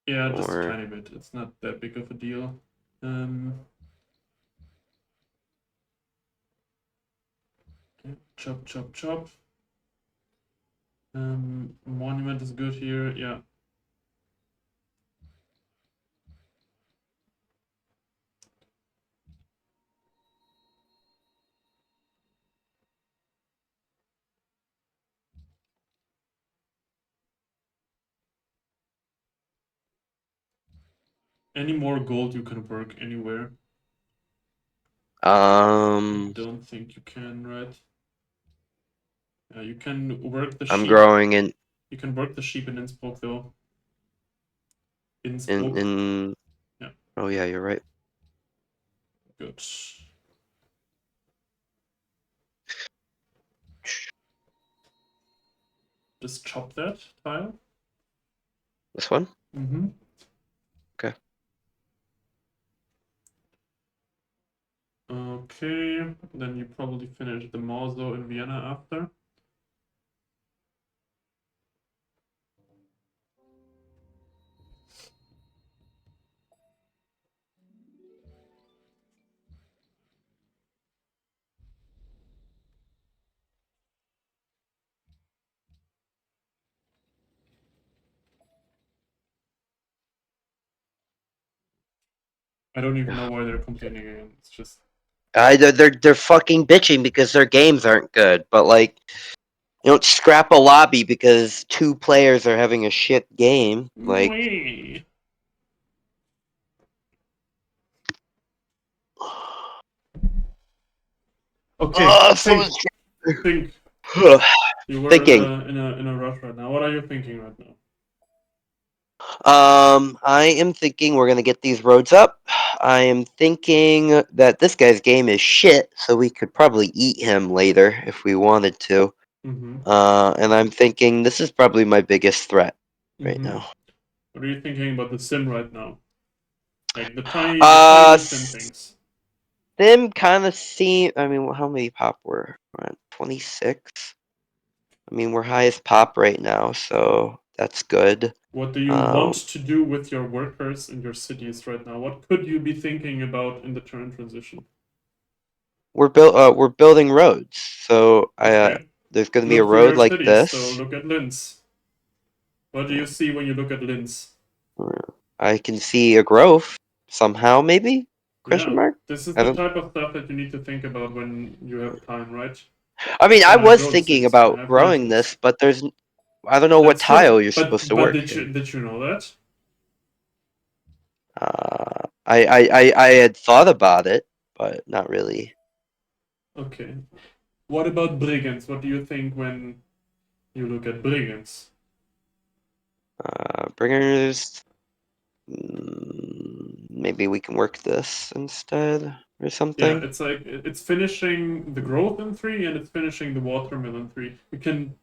Yeah, just a Or tiny bit. It's not that big of a deal. Okay, chop, chop, chop. Monument is good here. Yeah. Any more gold you can work anywhere? I don't think you can, right? You can work the I'm sheep. growing in You can work the sheep in Innsbruck though. Innsbruck. in Yeah. Oh yeah, you're right. Good. Just chop that tile. This one? Mm-hmm. Okay. Okay. Then you probably finish the mauso in Vienna after. I don't even know why they're complaining again. It's just They're fucking bitching because their games aren't good, but like you don't scrap a lobby because two players are having a shit game. Like Wee. Okay, think. Think. You were thinking. in a rush right now. What are you thinking right now? I am thinking we're gonna get these roads up. I am thinking that this guy's game is shit, so we could probably eat him later if we wanted to. Mm-hmm. And I'm thinking this is probably my biggest threat right Mm-hmm. now. What are you thinking about the sim right now? Like the tiny sim things. Them kind of seem. I mean, how many pop were at 26? I mean, we're highest pop right now, so that's good. What do you want to do with your workers in your cities right now? What could you be thinking about in the turn transition? We're building roads, so Okay. there's going to be a Look to road your like cities, so this. look at Linz. What do you see when you look at Linz? I can see a growth somehow, maybe? Question Yeah, mark? this is I the don't. type of stuff that you need to think about when you have time, right? I mean, When I I was grow the thinking cities, when I about have growing resources. this, but I don't know what That's true. tile you're supposed to But work did in. you know that? I had thought about it, but not really. Okay. What about brigands? What do you think when you look at brigands? Bringers. Maybe we can work this instead or Yeah, something. it's like it's finishing the growth in 3 and it's finishing the watermill in 3. You can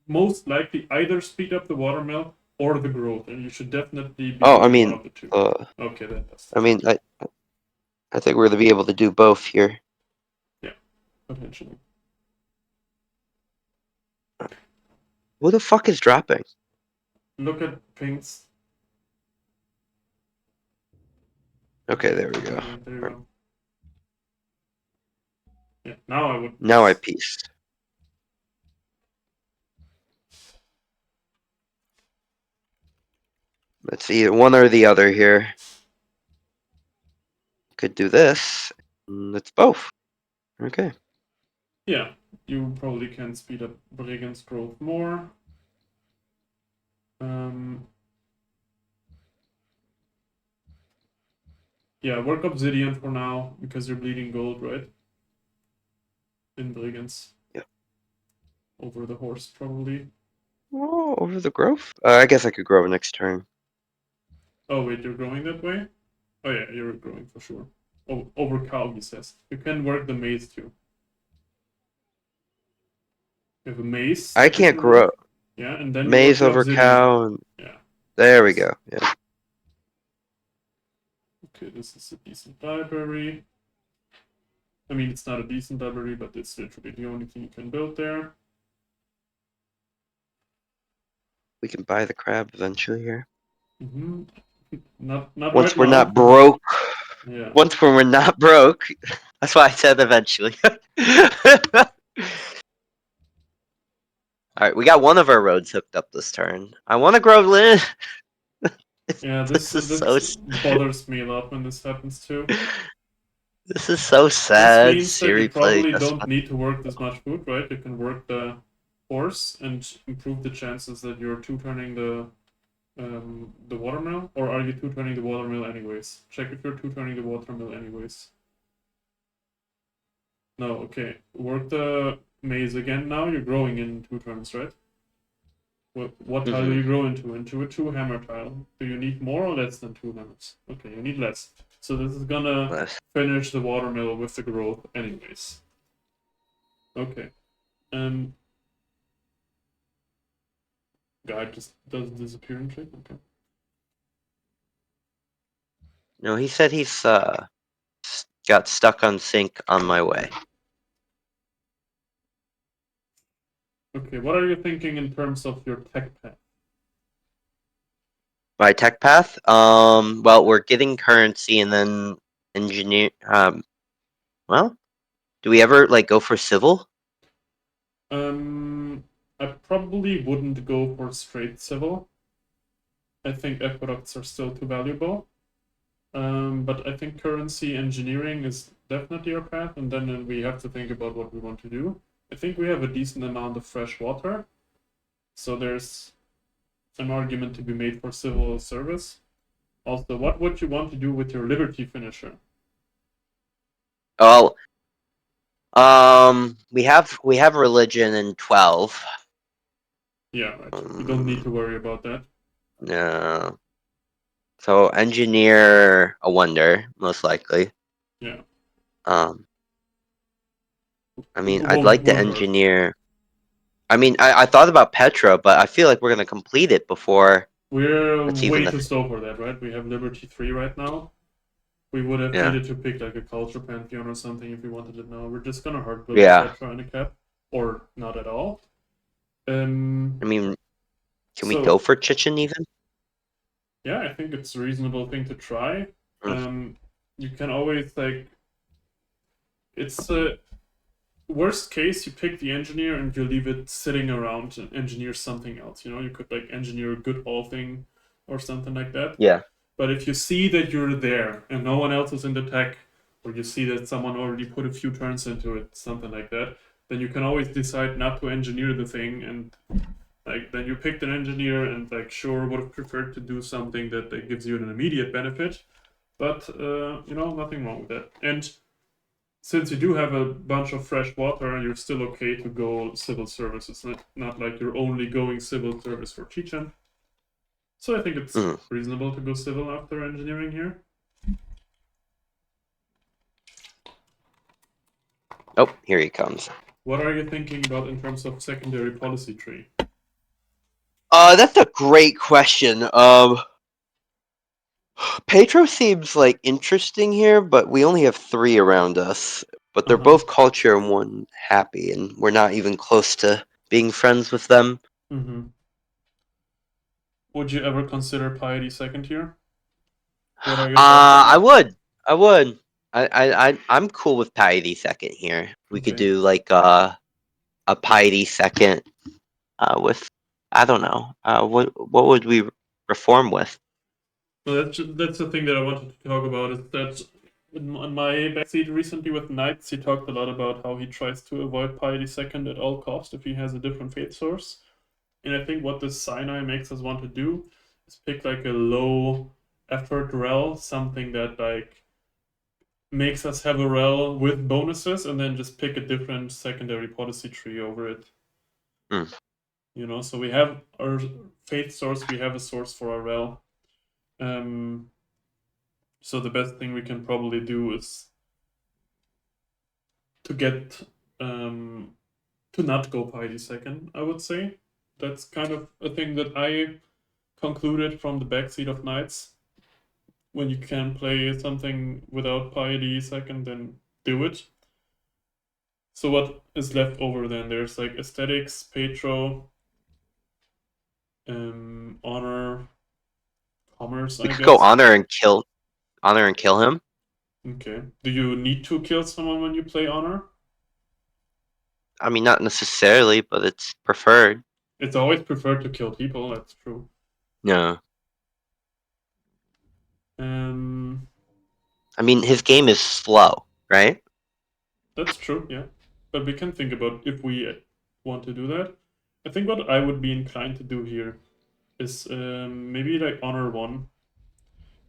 most likely either speed up the watermill or the growth, and you should definitely be Oh, I doing one mean, of the two. uh, Okay, that does. I mean, I think we're gonna be able to do both here. Yeah, potentially. Who the fuck is dropping? Look at pinks. Okay, there we go. Okay, there you go. Yeah, now I would. Now I pieced. Let's see, one or the other here. Could do this. It's both. Okay. Yeah, you probably can speed up brigands' growth more. Yeah, work obsidian for now because you're bleeding gold, right? In brigands. Yeah. Over the horse, probably. Oh, over the growth? I guess I could grow next turn. Oh, wait, you're growing that way? Oh, yeah, you're growing for sure. Oh, over cow, he says. You can work the maze too. You have a maze I that you can't can work. grow. Yeah, and then you work Maize the over obsidian. cow. And Yeah. there we go. Yeah. Okay, this is a decent library. I mean, it's not a decent library, but it's literally the only thing you can build there. We can buy the crab eventually here. Mm-hmm. Not Once right we're now. not broke. Yeah. Once when we're not broke. That's why I said eventually. Alright, we got one of our roads hooked up this turn. I want to grow Lynn. Yeah, This is so. this bothers me a lot when this happens too. This is so This sad. means that you Siri played probably this don't one. need to work this much food, right? You can work the horse and improve the chances that you're two-turning the watermill, or are you two-turning the watermill anyways? Check if you're two-turning the watermill anyways. No, okay. Work the maze again now. You're growing in 2 turns, right? What tile do you grow into? Into a 2 hammer tile. Do you need more or less than 2 hammers? Okay, you need less. So this is gonna Less. finish the watermill with the growth anyways. Okay. Guy just doesn't disappear and shit? Okay. No, he said he's got stuck on sync on my way. Okay, what are you thinking in terms of your tech path? My tech path? Well, we're getting currency and then engineer. Well, do we ever like go for civil? I probably wouldn't go for straight civil. I think aqueducts are still too valuable. But I think currency engineering is definitely our path, and then we have to think about what we want to do. I think we have a decent amount of fresh water, so there's an argument to be made for civil service. Also, what would you want to do with your liberty finisher? Oh, we have religion in 12. Yeah, right. You don't need to worry about that. No. So engineer a wonder, most likely. Yeah. Um, I mean, I'd Won't like to won't hurt. engineer. I mean, I thought about Petra, but I feel like we're gonna complete it before We're it's even way a. too slow for that, right? We have Liberty 3 right now. We would have Yeah. needed to pick like a culture pantheon or something if we wanted it now. We're just gonna hard build Yeah. Petra and a cap, or not at all. I mean, can we So go for Chichen even? yeah, I think it's a reasonable thing to try. You can always like, it's a worst case, you pick the engineer and you leave it sitting around and engineer something else. You could like engineer a good all thing or something like that. Yeah. But if you see that you're there and no one else is in the tech, or you see that someone already put a few turns into it, something like that, then you can always decide not to engineer the thing, and like then you picked an engineer and like sure would have preferred to do something that gives you an immediate benefit, but nothing wrong with that. And since you do have a bunch of fresh water, you're still okay to go civil service. It's not like you're only going civil service for Chichen. So I think it's reasonable to go civil after engineering here. Oh, here he comes. What are you thinking about in terms of secondary policy tree? That's a great question. Petro seems like interesting here, but we only have 3 around us. But they're both culture and 1 happy, and we're not even close to being friends with them. Would you ever consider piety second here? What are your thoughts? I would. I'm cool with piety second here. We could do like a piety second with, I don't know. What would we reform with? Well, that's the thing that I wanted to talk about. Is that on my backseat recently with Knights, he talked a lot about how he tries to avoid piety second at all cost if he has a different faith source. And I think what this Sinai makes us want to do is pick like a low effort rel, something that like makes us have a rel with bonuses, and then just pick a different secondary policy tree over it. So we have our faith source, we have a source for our rel. So the best thing we can probably do is to get to not go piety second, I would say. That's kind of a thing that I concluded from the backseat of Knights. When you can play something without piety second, then do it. So what is left over then? There's like aesthetics, Petro, honor, commerce, I We could guess. go honor and kill him. Okay. Do you need to kill someone when you play honor? I mean, not necessarily, but it's preferred. It's always preferred to kill people, that's true. No. I mean, his game is slow, right? That's true, yeah. But we can think about if we want to do that. I think what I would be inclined to do here is maybe like honor 1.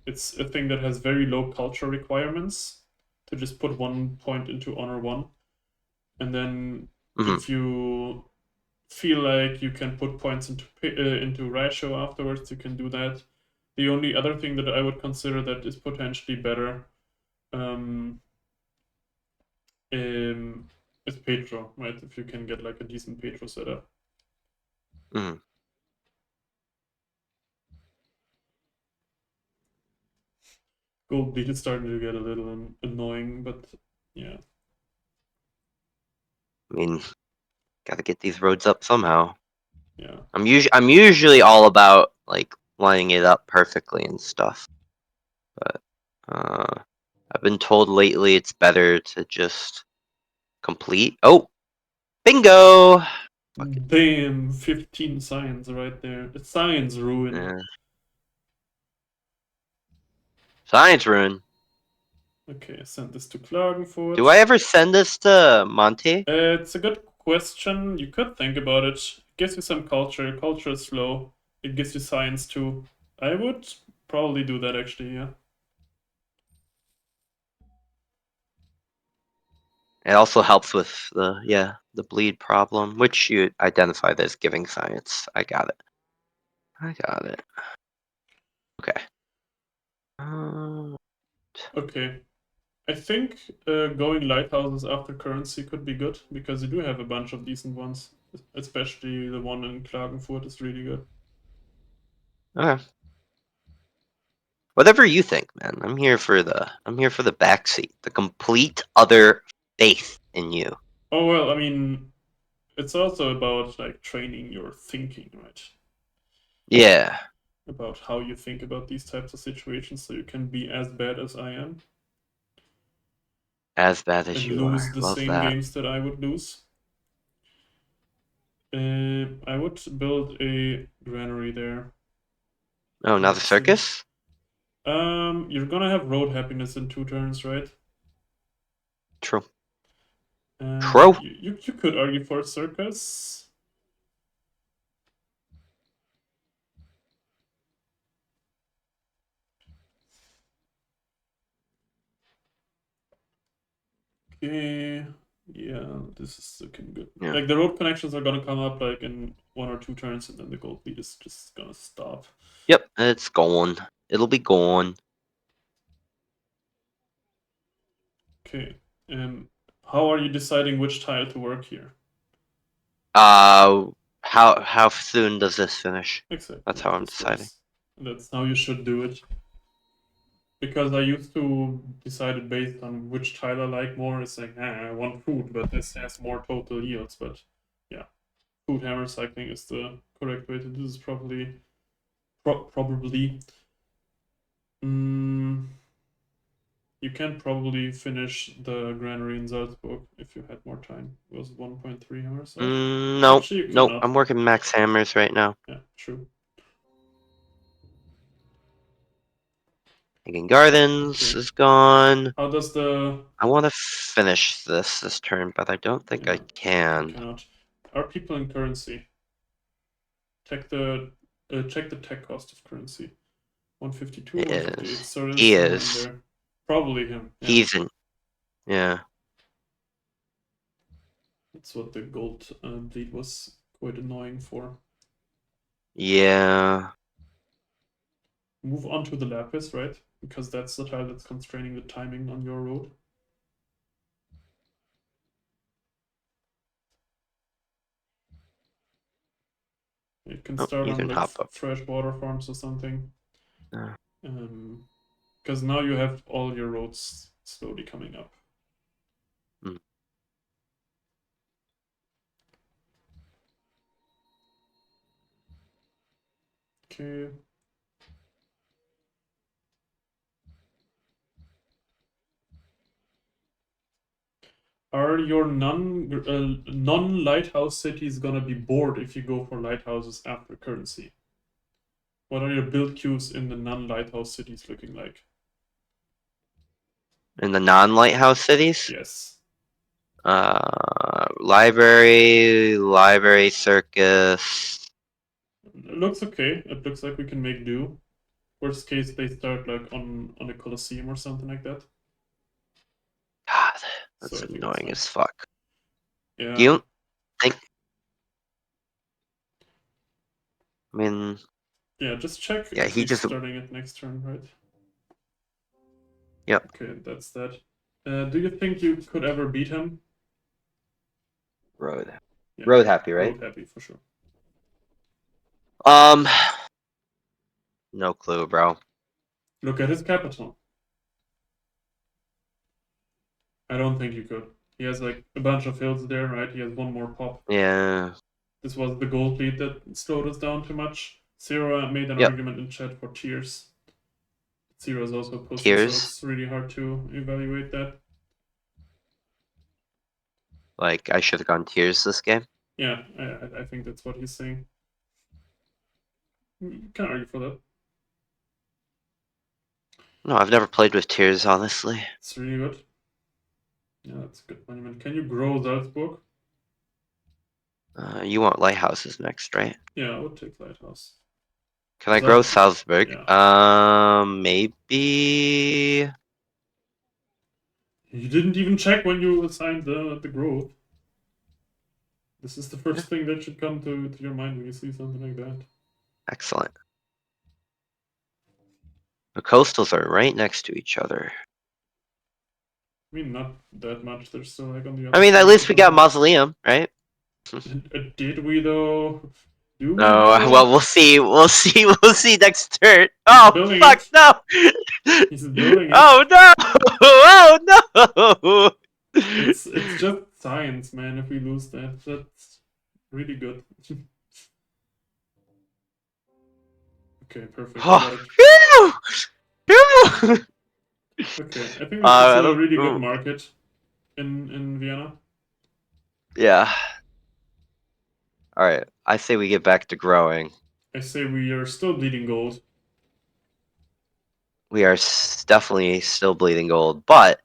It's a thing that has very low culture requirements to just put 1 point into honor 1. And then if you feel like you can put points into ratio afterwards, you can do that. The only other thing that I would consider that is potentially better is Petro, right? If you can get like a decent Petro setup. Gold beat is starting to get a little annoying, but yeah. I mean, gotta get these roads up somehow. Yeah. I'm usually all about like lining it up perfectly and stuff, but I've been told lately it's better to just complete. Oh, bingo! Damn, 15 science right there. It's science ruined. Yeah. Science ruin. Okay, I sent this to Klagenfurt. Do I ever send this to Monte? It's a good question. You could think about it. It gives you some culture. Culture is slow. It gives you science too. I would probably do that actually, yeah. It also helps with the bleed problem, which you identified as giving science. I got it. Okay. Okay. I think going lighthouses after currency could be good, because you do have a bunch of decent ones. Especially the one in Klagenfurt is really good. Okay. Whatever you think, man. I'm here for the backseat. The complete other faith in you. Oh well, I mean, it's also about like training your thinking, right? Yeah. About how you think about these types of situations, so you can be as bad as I am As bad as and you lose are. the Love same that. games that I would lose. I would build a granary there. Oh, now the Let's see. circus? You're gonna have road happiness in 2 turns, right? True. And True. you could argue for a circus. Okay. Yeah, this is looking good. Yeah. Like the road connections are gonna come up like in 1 or 2 turns, and then the gold lead is just gonna stop. Yep, it's gone. It'll be gone. Okay. How are you deciding which tile to work here? How soon does this finish? Exactly. That's how Yeah, I'm this deciding. works. That's how you should do it. Because I used to decide it based on which tile I like more. It's like, I want food, but this has more total yields. But yeah, food hammer cycling is the correct way to do this probably. Probably. You can probably finish the granary in Salzburg if you had more time. It was 1.3 hammers. Oh, Nope. actually, you Nope. cannot. I'm working max hammers right now. Yeah, true. Thinking Gardens Okay. is gone. How does the... I want to finish this turn, but I don't think I You can. cannot. Are people in currency? Check the tech cost of currency. 152, It 158. is. So there's He someone in is. there. Probably him. Yeah. He's in. Yeah. That's what the gold bleed was quite annoying for. Yeah. Move on to the lapis, right? Because that's the tile that's constraining the timing on your road. It can Oh, start you on can like hop up. fresh water farms or something. Uh, Because now you have all your roads slowly coming up. mm. Okay. Are your non-lighthouse cities gonna be bored if you go for lighthouses after currency? What are your build queues in the non-lighthouse cities looking like? In the non-lighthouse cities? Yes. Library, circus. It looks okay. It looks like we can make do. Worst case, they start like on a Colosseum or something like that. God, So that's I think it's annoying fine. as fuck. Yeah. Do you think? I mean, Yeah, just check yeah, if he he's just. starting it next turn, right? Yep. Okay, that's that. Do you think you could ever beat him? Road. Yeah, Road happy, right? road happy for sure. Um, no clue, bro. Look at his capital. I don't think you could. He has like a bunch of hills there, right? He has one more pop. Yeah. This was the gold lead that slowed us down too much. Zero made an Yep. argument in chat for tears. Zero is also posted, so Tears. it's really hard to evaluate that. Like I should have gone tears this game. Yeah, I think that's what he's saying. You can argue for that. No, I've never played with tears, honestly. It's really good. Yeah, that's a good monument. Can you grow Salzburg? You want lighthouses next, right? Yeah, I would take Lighthouse. Can I grow Salzburg. Salzburg? Yeah. Maybe. You didn't even check when you assigned the growth. This is the first thing that should come to your mind when you see something like that. Excellent. The coastals are right next to each other. I mean, not that much. They're still like on the other I mean, side at of the least we got board. Mausoleum, right? Did we though? Do we No, really? well, we'll see. We'll see. We'll see next turn. He's Oh, building fuck, it. no! He's building it. Oh, no! Oh, no! It's just science, man. If we lose that, that's really good. Okay, perfect. We Oh, got it. phew! Phew! Okay, I think this is I a don't. really good market in Vienna. Yeah. All right. I say we get back to growing. I say we are still bleeding gold. We are definitely still bleeding gold, but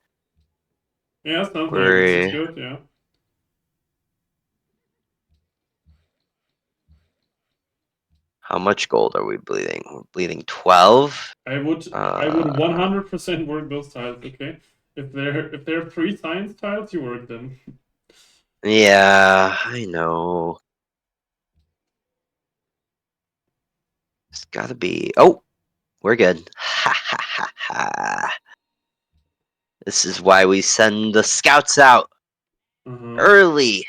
Yeah, sounds like this is we're. good. Yeah. How much gold are we bleeding? We're bleeding 12. I would 100% work those tiles. Okay, if they're 3 science tiles, you work them. Yeah, I know. It's gotta be. Oh, we're good. Ha ha ha ha. This is why we send the scouts out Uh-huh. early.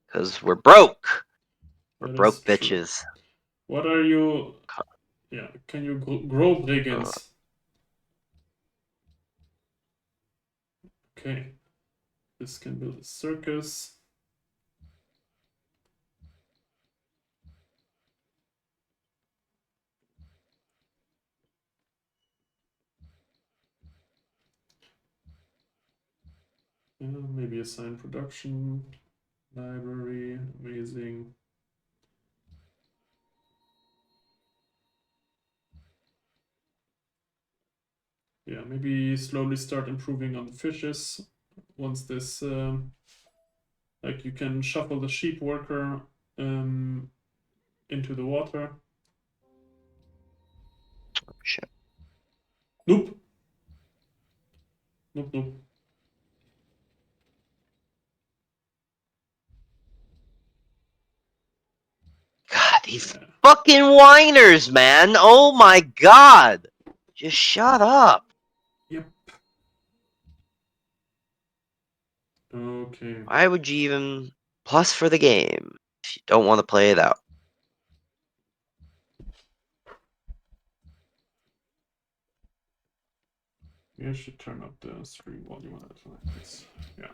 Because we're broke. We're That is broke true. bitches. What are you? Yeah, can you grow Uh, brigands? Okay, this can build a circus. Yeah, maybe assign production library. Amazing. Yeah, maybe slowly start improving on the fishes. Once this, like you can shuffle the sheep worker into the water. shit. Nope. Nope, nope. God, these Yeah. fucking whiners, man. Oh my god. Just shut up. Yep. Okay. Why would you even plus for the game if you don't want to play it out? Maybe I should turn up the stream volume on it like this. Yeah.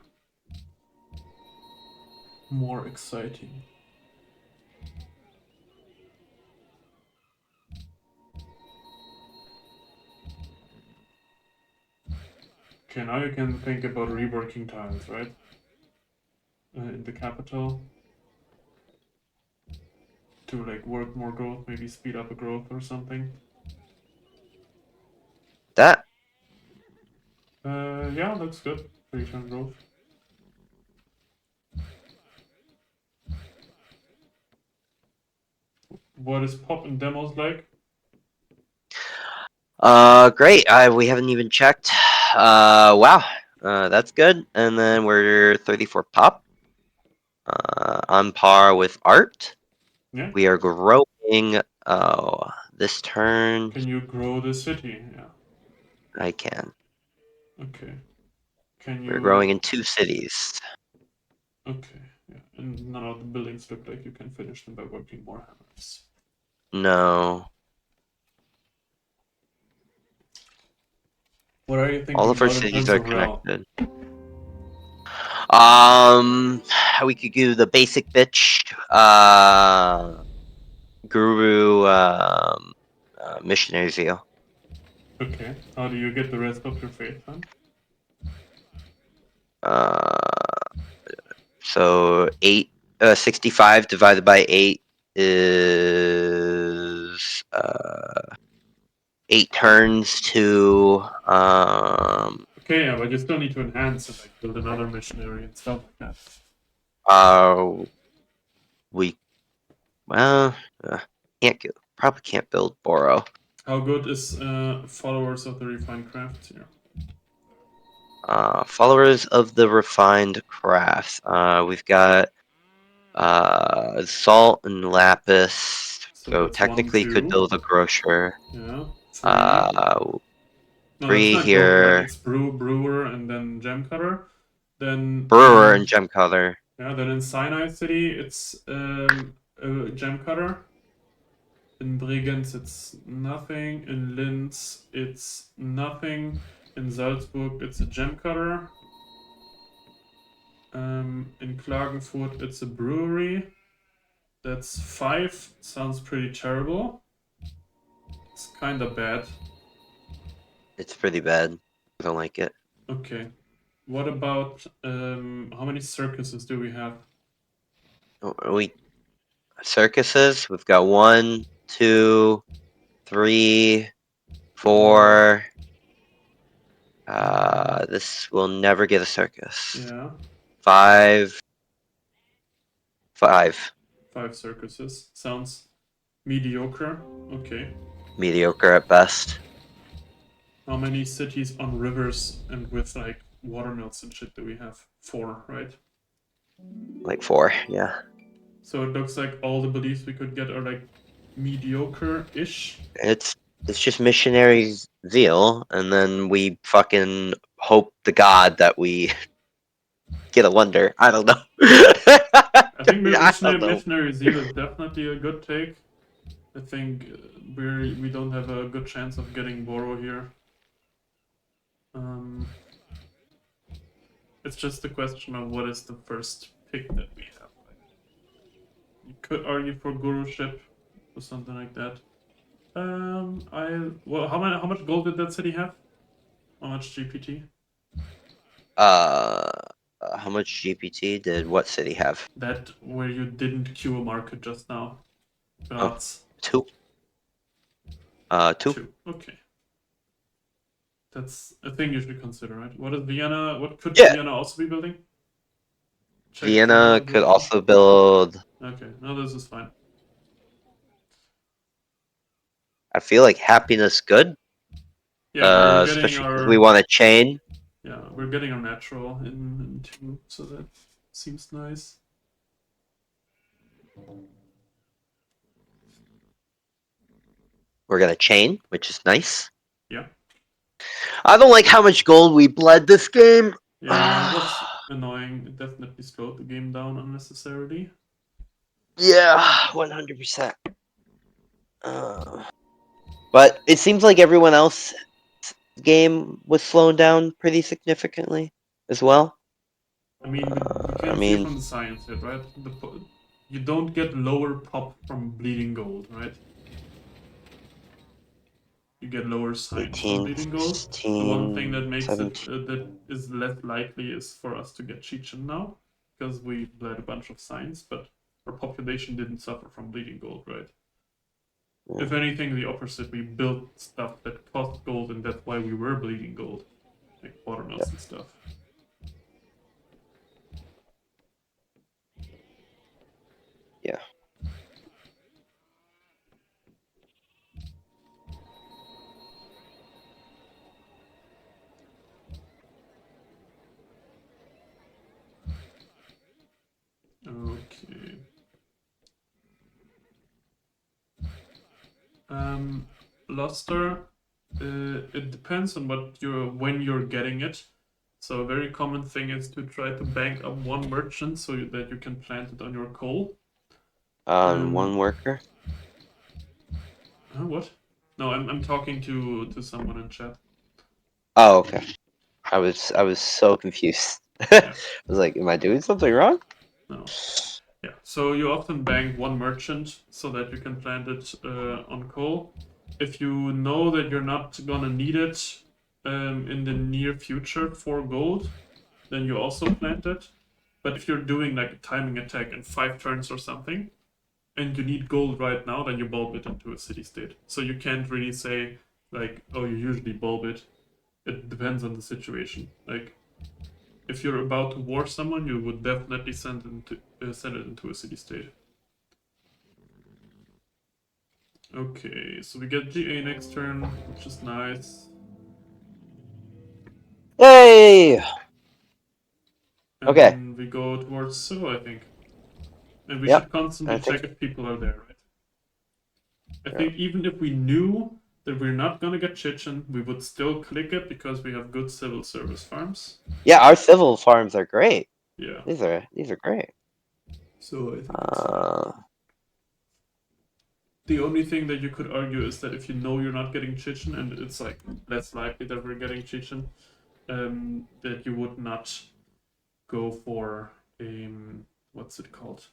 More exciting. Okay, now you can think about reworking tiles, right? In the capital to like work more growth, maybe speed up a growth or something. That Yeah, looks good. 3-turn growth. What is pop in demos like? great. We haven't even checked. Wow. That's good. And then we're 34 pop. On par with art. Yeah. We are growing. Oh, this turn Can you grow the city? Yeah. I can. Okay. Can We're growing you? in 2 cities. Okay. Yeah. And none of the buildings look like you can finish them by working more hammers. No. What are you All thinking of our about in cities terms are of rel? connected. Um, we could do the basic bitch, guru, missionary zeal. Okay. How do you get the rest of your faith then? So 65 divided by 8 is 8 turns to Okay, yeah, but you still need to enhance it, like build another missionary and stuff like that. we well probably can't build Boro. How good is followers of the refined craft here? Followers of the refined crafts. We've got salt and lapis. So So that's 1, technically could 2. build a grocer. Yeah. 3. Uh, No, it's 3 not gold, right? here. It's brewer and then gem cutter. Then Brewer and gem color. yeah, then in Sinai City it's gem cutter. In Bregenz, it's nothing. In Linz, it's nothing. In Salzburg, it's a gem cutter. In Klagenfurt, it's a brewery. That's 5. Sounds pretty terrible. It's kind of bad. It's pretty bad. I don't like it. Okay. What about how many circuses do we have? Circuses. We've got 1, 2, 3, 4. This will never get a circus. Yeah, 5. 5 circuses. Sounds mediocre. Okay. Mediocre at best. How many cities on rivers and with like watermills and shit do we have? 4, right? Like 4, yeah. So it looks like all the beliefs we could get are like mediocre-ish. It's just missionary zeal, and then we fucking hope to God that we get a wonder. I don't know. I think I don't know. missionary zeal is definitely a good take. I think we don't have a good chance of getting Boro here. It's just a question of what is the first pick that we have. You could argue for guruship or something like that. How much gold did that city have? How much GPT? How much GPT did what city have? That where you didn't queue a market just now. Oh, Graz. 2. 2. 2. Okay. That's a thing you should consider, right? What is Vienna? What could Yeah. Vienna also be building? Check Vienna could building. also build. Okay, no, this is fine. I feel like happiness good. Yeah, we're getting Especially our. because we want to chain. Yeah, we're getting our natural in 2, so that seems nice. We're gonna chain, which is nice. Yeah. I don't like how much gold we bled this game. Yeah, it was annoying. It definitely slowed the game down unnecessarily. Yeah, 100%. But it seems like everyone else's game was slowed down pretty significantly as well. I mean, we can't see it from the science yet, right? You don't get lower pop from bleeding gold, right? You get lower science from 18, bleeding gold. 16, The one thing that makes 17. it that is less likely is for us to get Chechen now, because we bled a bunch of science, but our population didn't suffer from bleeding gold, right? Yeah. If anything, the opposite. We built stuff that cost gold, and that's why we were bleeding gold, like watermills and stuff. Yeah. Okay. Luster, it depends on when you're getting it. So a very common thing is to try to bank up one merchant so that you can plant it on your coal. One worker. What? No, I'm talking to someone in chat. Oh, okay. I was so confused. Yeah. I was like, am I doing something wrong? No. Yeah. So you often bank one merchant so that you can plant it on coal. If you know that you're not gonna need it in the near future for gold, then you also plant it. But if you're doing like a timing attack in 5 turns or something, and you need gold right now, then you bulb it into a city state. So you can't really say like, oh, you usually bulb it. It depends on the situation. Like, if you're about to war someone, you would definitely send it into a city state. Okay, so we get GA next turn, which is nice. Hey. And Okay. then we go towards Civil, I think. And we Yep, should constantly check if people are there, right? I Yeah. think even if we knew that we're not gonna get Chechen, we would still click it because we have good civil service farms. Yeah, our civil farms are great. Yeah. These are great. So I think it's fine. The only thing that you could argue is that if you know you're not getting Chichen, and it's like less likely that we're getting Chichen, that you would not go for a what's it called?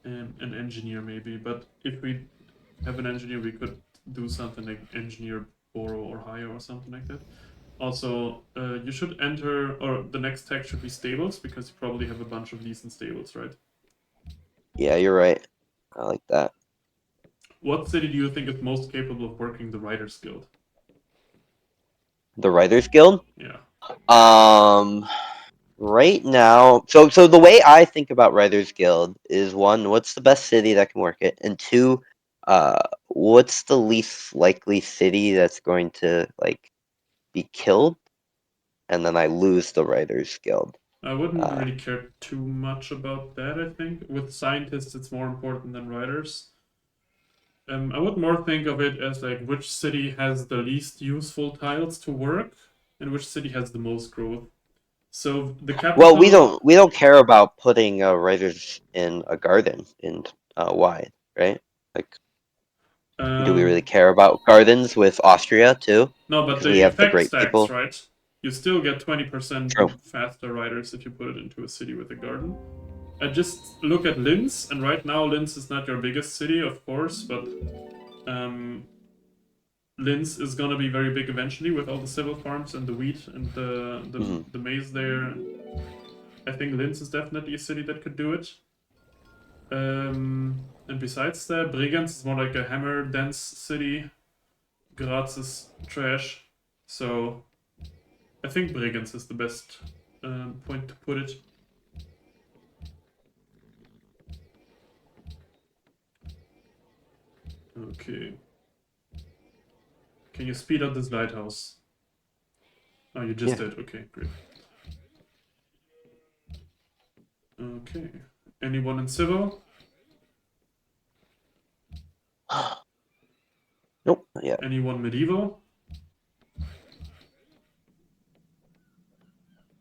An engineer maybe. But if we have an engineer, we could do something like engineer borrow or hire or something like that. Also, you should enter, or the next tech should be stables, because you probably have a bunch of decent stables, right? Yeah, you're right. I like that. What city do you think is most capable of working the Writers Guild? The Writers Guild. Yeah. Right now, so the way I think about Writers Guild is, one, what's the best city that can work it, and two, what's the least likely city that's going to like be killed, and then I lose the Writers Guild. I wouldn't really care too much about that, I think. With scientists, it's more important than writers. I would more think of it as like which city has the least useful tiles to work and which city has the most growth. So the capital. Well, we don't care about putting writers in a garden in wide, right? Like, do we really care about gardens with Austria too? No, but Because we the have the effect great stacks, people. right? You still get 20% True. faster riders if you put it into a city with a garden. I just look at Linz, and right now Linz is not your biggest city, of course, but Linz is gonna be very big eventually with all the civil farms and the wheat and the maize there. I think Linz is definitely a city that could do it. And besides that, Bregenz is more like a hammer dense city. Graz is trash, so I think Bregenz is the best point to put it. Okay. Can you speed up this lighthouse? Oh, you just did. Okay, great. Okay. Anyone in civil? Nope, not yet. Anyone medieval?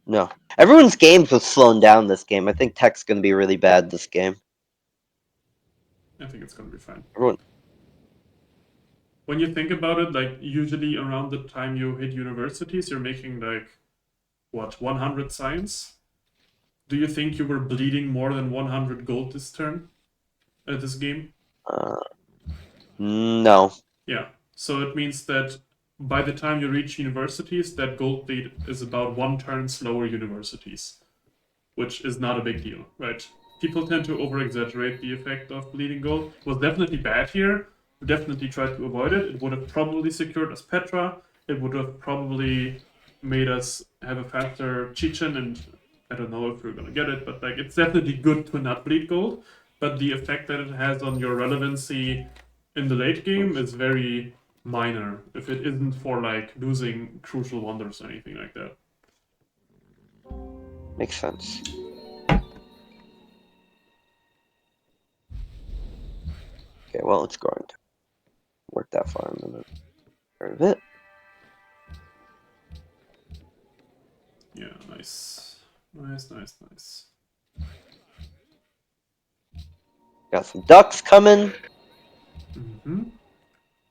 No. Everyone's games was slowing down this game. I think tech's going to be really bad this game. I think it's gonna be fine. Everyone. When you think about it, like usually around the time you hit universities, you're making like, what, 100 science? Do you think you were bleeding more than 100 gold this turn? At this game? No. Yeah. So it means that by the time you reach universities, that gold bleed is about 1 turn slower universities, which is not a big deal, right? People tend to over-exaggerate the effect of bleeding gold. It was definitely bad here. We definitely tried to avoid it. It would have probably secured us Petra. It would have probably made us have a faster Chichen, and I don't know if we're gonna get it, but like it's definitely good to not bleed gold. But the effect that it has on your relevancy in the late game is very minor, if it isn't for like losing crucial wonders or anything like that. Makes sense. Okay, well, it's going to work that far in a minute. Part of it. Yeah, nice. Nice. Got some ducks coming.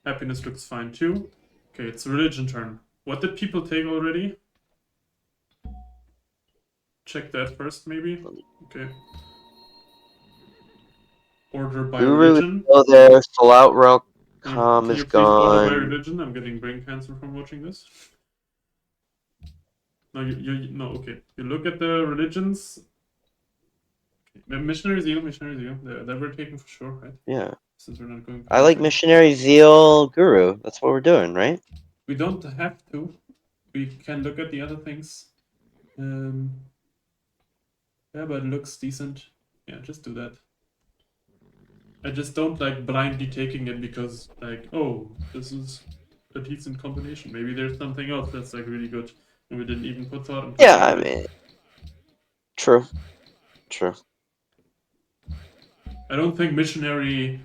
Happiness looks fine too. Okay, it's religion turn. What did people take already? Check that first, maybe? Okay. Order by religion. Oh, there. Soul Out Can is you please order by gone. religion? I'm getting brain cancer from watching this. No, no, okay. You look at the religions. Okay. Missionary Zeal. That we're taking for sure, right? Yeah. Since we're not going. I like Missionary Zeal Guru. That's what we're doing, right? We don't have to. We can look at the other things. Yeah, but it looks decent. Yeah, just do that. I just don't like blindly taking it because, like, oh, this is a decent combination. Maybe there's something else that's like really good, and we didn't even put thought into. Yeah, I mean, true. I don't think missionary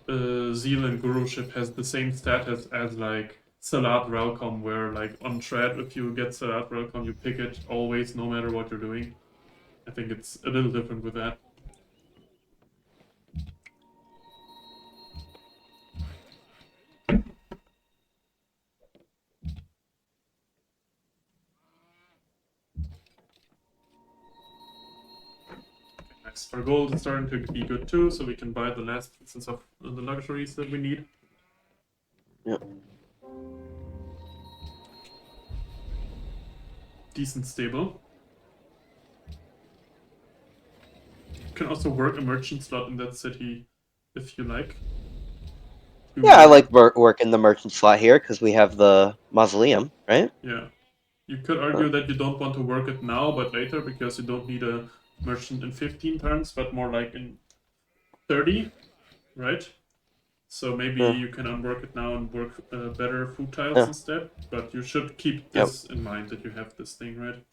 zeal and guruship has the same status as like Salat Relcom, where like on Tread, if you get Salat Relcom, you pick it always, no matter what you're doing. I think it's a little different with that. Nice. Our gold is starting to be good too, so we can buy the last pieces of the luxuries that we need. Yep. Decent stable. You can also work a merchant slot in that city if you like. Yeah, I like working the merchant slot here because we have the mausoleum, right? Yeah. You could argue that you don't want to work it now, but later, because you don't need a merchant in 15 turns, but more like in 30, right? So maybe Yeah. you can unwork it now and work better food tiles Yeah. instead. But you should keep Yep. this in mind that you have this thing, right?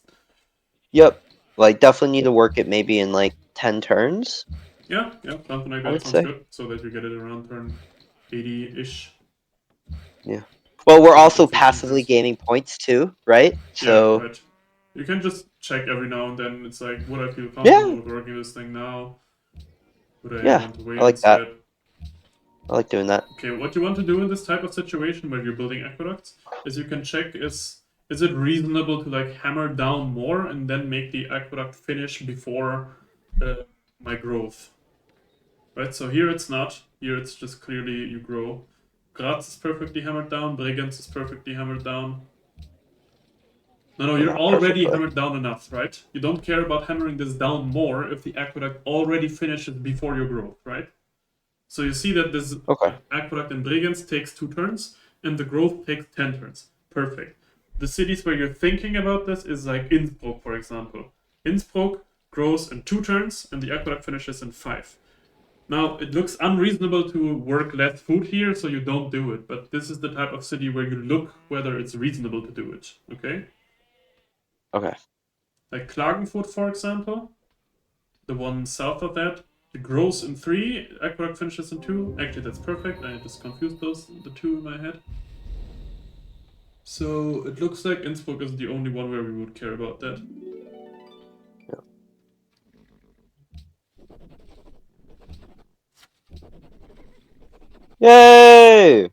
Yep. Like, definitely need to work it maybe in like 10 turns, Yeah, something like I that would sounds say. good. So that you get it around turn 80-ish. Yeah. Well, we're Instead of also 15 passively turns. gaining points too, right? Yeah, So, right. You can just check every now and then. It's like, would I feel yeah. comfortable with working this thing now? Would I Yeah. want to I wait like that. instead? I like doing that. Okay, what you want to do in this type of situation where you're building aqueducts is you can check is it reasonable to like hammer down more and then make the aqueduct finish before my growth. Right, so here it's not. Here it's just clearly you grow. Graz is perfectly hammered down. Bregenz is perfectly hammered down. No, Well, you're not already perfectly. hammered down enough, right? You don't care about hammering this down more if the aqueduct already finishes before your growth, right? So you see that this Okay. aqueduct in Bregenz takes 2 turns, and the growth takes 10 turns. Perfect. The cities where you're thinking about this is like Innsbruck, for example. Innsbruck grows in 2 turns, and the aqueduct finishes in 5. Now, it looks unreasonable to work less food here, so you don't do it. But this is the type of city where you look whether it's reasonable to do it. Okay? Okay. Like Klagenfurt, for example, the one south of that, it grows in 3, aqueduct finishes in 2. Actually, that's perfect. I just confused the two in my head. So it looks like Innsbruck is the only one where we would care about that. Yay!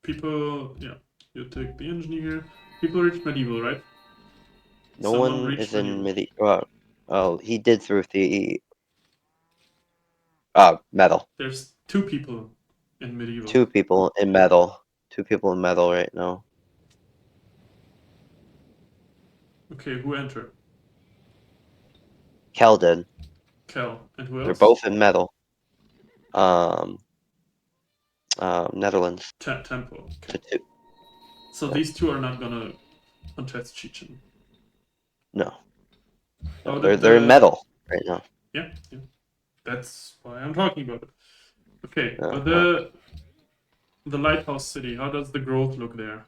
People, yeah, you take the engineer. People reach medieval, right? No Someone one reached is in medieval. medieval. Oh, he did through the metal. There's 2 people in medieval. 2 people in metal. 2 people in metal right now. Okay, who entered? Kel did. Kel. And who They're else? both in metal. Um, Netherlands. Tempo. So Okay. 2. So Yeah. these 2 are not gonna contest Chechen. No. How No, did they're in the... metal right now. Yeah. That's why I'm talking about it. Okay, but Uh-huh. the lighthouse city, how does the growth look there?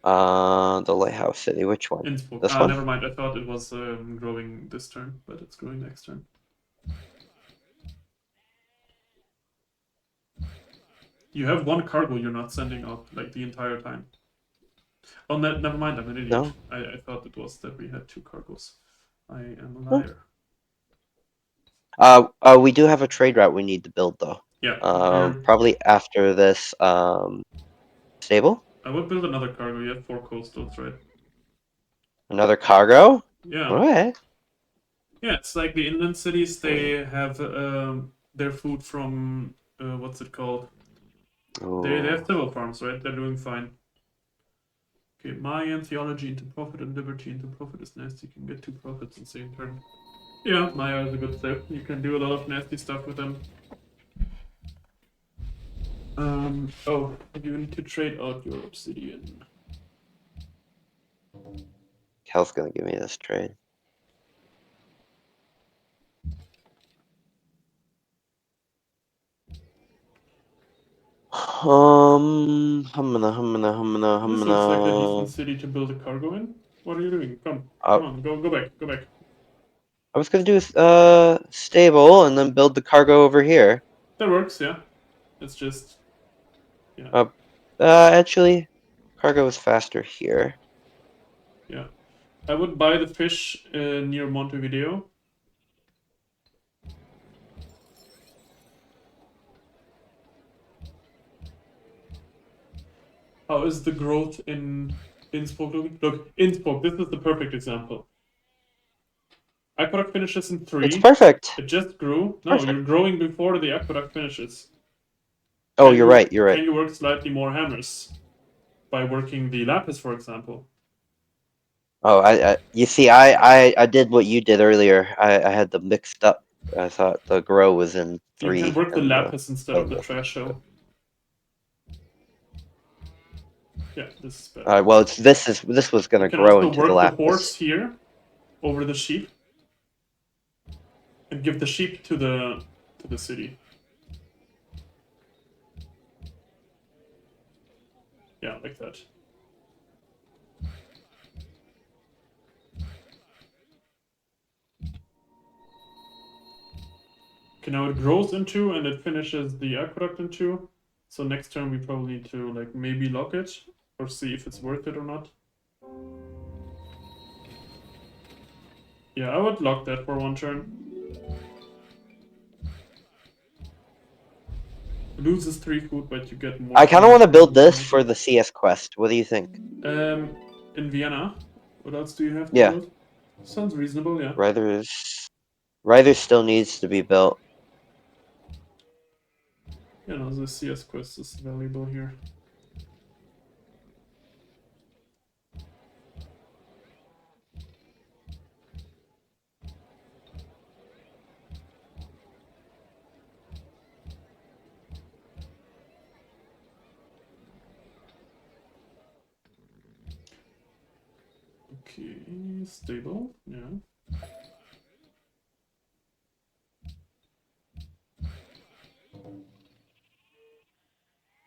The lighthouse city. Which one? Innsbruck. This Ah, one? never mind. I thought it was growing this turn, but it's growing next turn. You have 1 cargo you're not sending out like the entire time. Oh, never mind. I'm an idiot. No. I thought it was that we had 2 cargos. I am a Huh? liar. We do have a trade route we need to build though. Yeah, Probably after this stable. I would build another cargo. You have 4 coastals, right? Another cargo. Yeah. Okay. Yeah, it's like the inland cities. They have their food from what's it called? They Ooh. have civil farms, right? They're doing fine. Okay, Mayan theology into profit and liberty into profit is nasty. You can get 2 profits in the same turn. Yeah, Maya is a good step. You can do a lot of nasty stuff with them. Oh, you need to trade out your obsidian. Kel's gonna give me this trade. This looks like a decent city to build a cargo in. What are you doing? Come on, go back. I was gonna do stable and then build the cargo over here. That works, yeah. It's just, yeah. Actually, cargo is faster here. Yeah. I would buy the fish near Montevideo. How is the growth in Innsbruck looking? Look, Innsbruck, this is the perfect example. Aqueduct finishes in 3. It's perfect. It just grew. No, Perfect. you're growing before the aqueduct finishes. Oh, you're right. You're right. Can you work slightly more hammers by working the lapis, for example? Oh, you see, I did what you did earlier. I had them mixed up. I thought the grow was in 3. You can work the and lapis instead of the wasn't. trash shell. Yeah, this is better. Well, this was gonna You can grow also into the work the lapis. horse here over the sheep and give the sheep to the city. Yeah, like that. Okay, now it grows into and it finishes the aqueduct into. So next turn we probably need to like maybe lock it or see if it's worth it or not. Yeah, I would lock that for one turn. Loses 3 food, but you get more. I kind of want to build this for the CS quest. What do you think? In Vienna, what else do you have to Yeah. build? Sounds reasonable, yeah. Ryder still needs to be built. Yeah, no, the CS quest is valuable here. Okay, stable, yeah.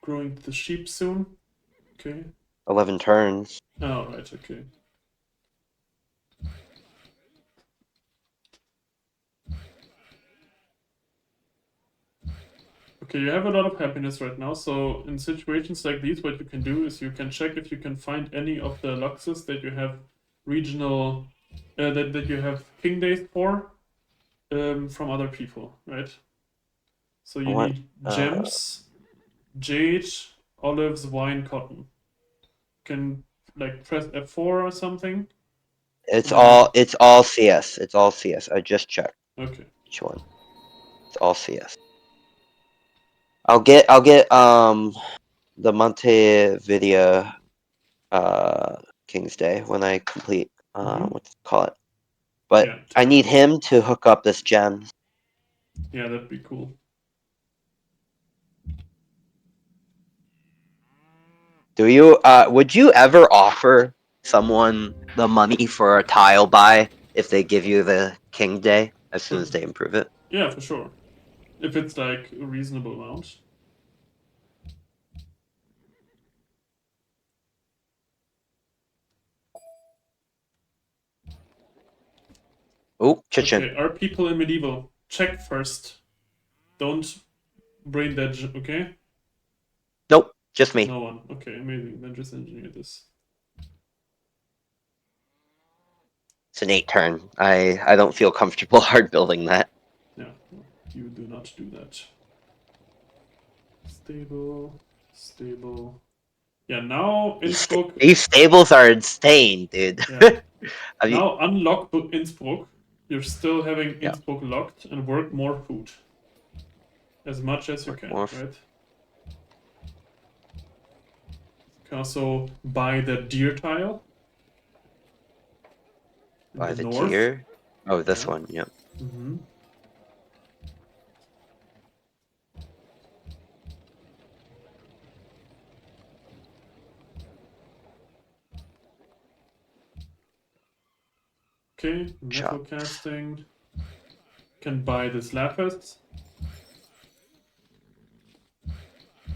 Growing the sheep soon. Okay. 11 turns. Oh, right, okay. Okay, you have a lot of happiness right now, so in situations like these, what you can do is you can check if you can find any of the luxes that you have regional, that you have king days for, from other people, right? So you What? need gems, jade, olives, wine, cotton. You can like press F4 or something. It's all CS. It's all CS. I just checked. Okay. Which one? It's all CS. I'll get the Montevideo King's Day when I complete what's it call it. But Yeah, I need him to hook up this gem. Yeah, that'd be cool. Do you would you ever offer someone the money for a tile buy if they give you the King Day as soon as they improve it? Yeah, for sure. If it's like a reasonable amount. Oh, kitchen. Okay, are people in medieval? Check first. Don't brain dead, okay? Nope, just me. No one. Okay, amazing. Then just engineer this. It's an 8 turn. I don't feel comfortable hard building that. Yeah, you do not do that. Stable, stable. Yeah, now Innsbruck. These stables are insane, dude. Yeah. I mean, Now unlock Innsbruck. You're still having yeah. Innsbruck locked and work more food. As much as you Work can, more right? You can also buy the deer tile. In By the the north. tier. Oh, this Yeah. one. Yep. Mm-hmm. Okay, metal casting. Can buy this lapis.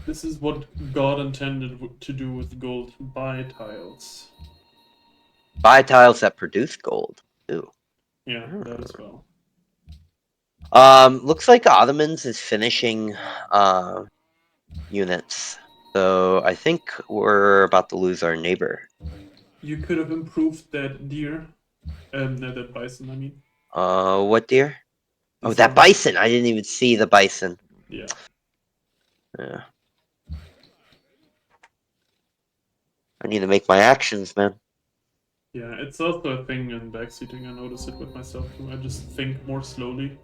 This is what God intended to do with gold. Buy tiles. Buy tiles that produce gold. Ooh. Yeah, that as well. Looks like Ottomans is finishing units. So I think we're about to lose our neighbor. You could have improved that deer. No, that bison, I mean. What deer? Oh, This that one. bison! I didn't even see the bison. Yeah. Yeah. I need to make my actions, man. Yeah, it's also a thing in backseating. I notice it with myself too. I just think more slowly.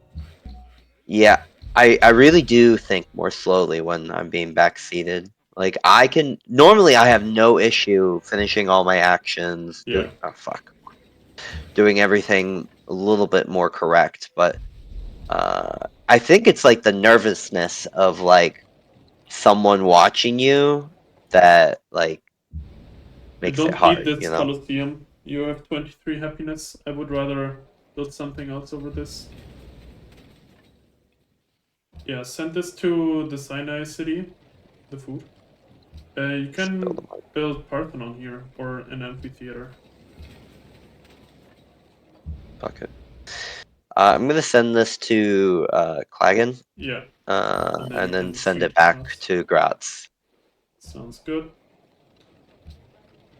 Yeah, I really do think more slowly when I'm being backseated. Like I can normally I have no issue finishing all my actions, Yeah. doing everything a little bit more correct, but I think it's like the nervousness of like someone watching you that like I makes it don't need hard, this you know? Colosseum. You have 23 happiness. I would rather build something else over this. Yeah, send this to the Sinai city, the food. You Just build can them up. build Parthenon here, or an amphitheater. Fuck it. I'm gonna send this to Klagen, Yeah, and then you and then can send it feed back Graz. to Graz. Sounds good.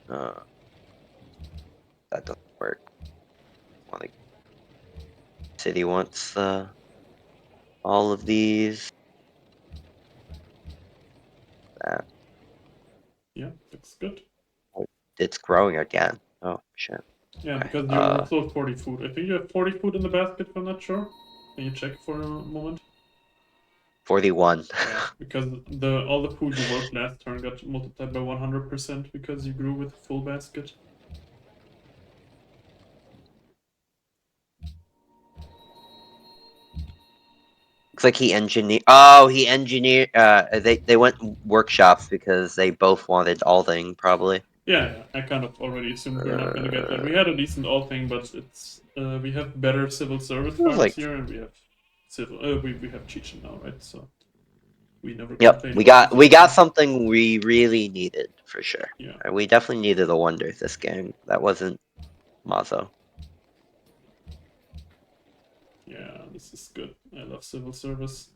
Uh, that doesn't work. Want city wants all of these. That Yeah, looks good. it's growing again. Oh shit. Yeah, Okay. because you overflowed 40 food. I think you have 40 food in the basket, if I'm not sure. Can you check for a moment? 41. Yeah, because all the food you worked last turn got multiplied by 100% because you grew with a full basket. Looks like he engineered. Oh, he engineered. They went workshops because they both wanted all thing probably. Yeah, I kind of already assumed we're not gonna get that. We had a decent all thing, but it's we have better civil service It was farms like, here, and we have civil. We have Chechen now, right? So we never yep, complain we about got we got construction. something we really needed for sure. Yeah, We definitely needed a wonder this game. That wasn't Mazo. yeah, this is good. I love civil service.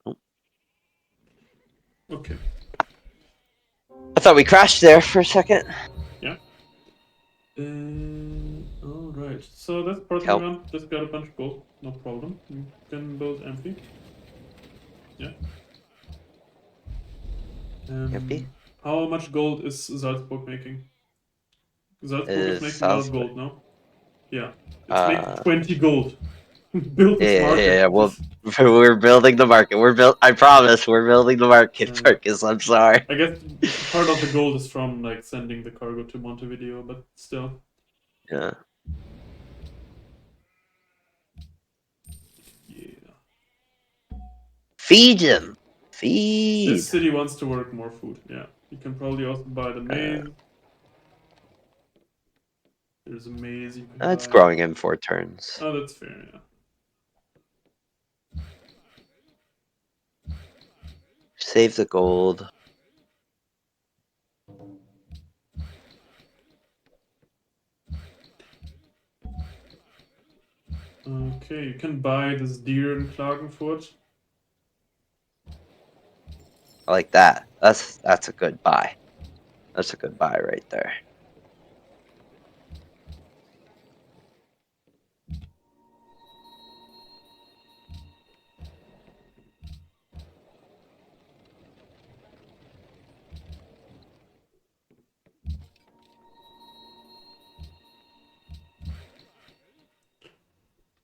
Oh, Okay. I thought we crashed there for a second. Yeah. All right. So that's part of the Kelp. gun. Just got a bunch of gold. No problem. You can build empty. Yeah. Empty. How much gold is Salzburg making? Salzburg is Is making a lot of Salzburg. gold now. Yeah. It's making Uh, 20 gold. Build this market. yeah. Well, we're building the market. I promise, we're building the market, Uh, Marcus. I'm sorry. I guess part of the gold is from like sending the cargo to Montevideo, but still. Yeah. Yeah. Feed him. This Feed. city wants to work more food. Yeah. You can probably also buy the Uh, maize. There's a maize you can it's buy. growing in 4 turns. Oh, that's fair, yeah. Save the gold. Okay, you can buy this deer in Klagenfurt. I like that. That's a good buy. That's a good buy right there.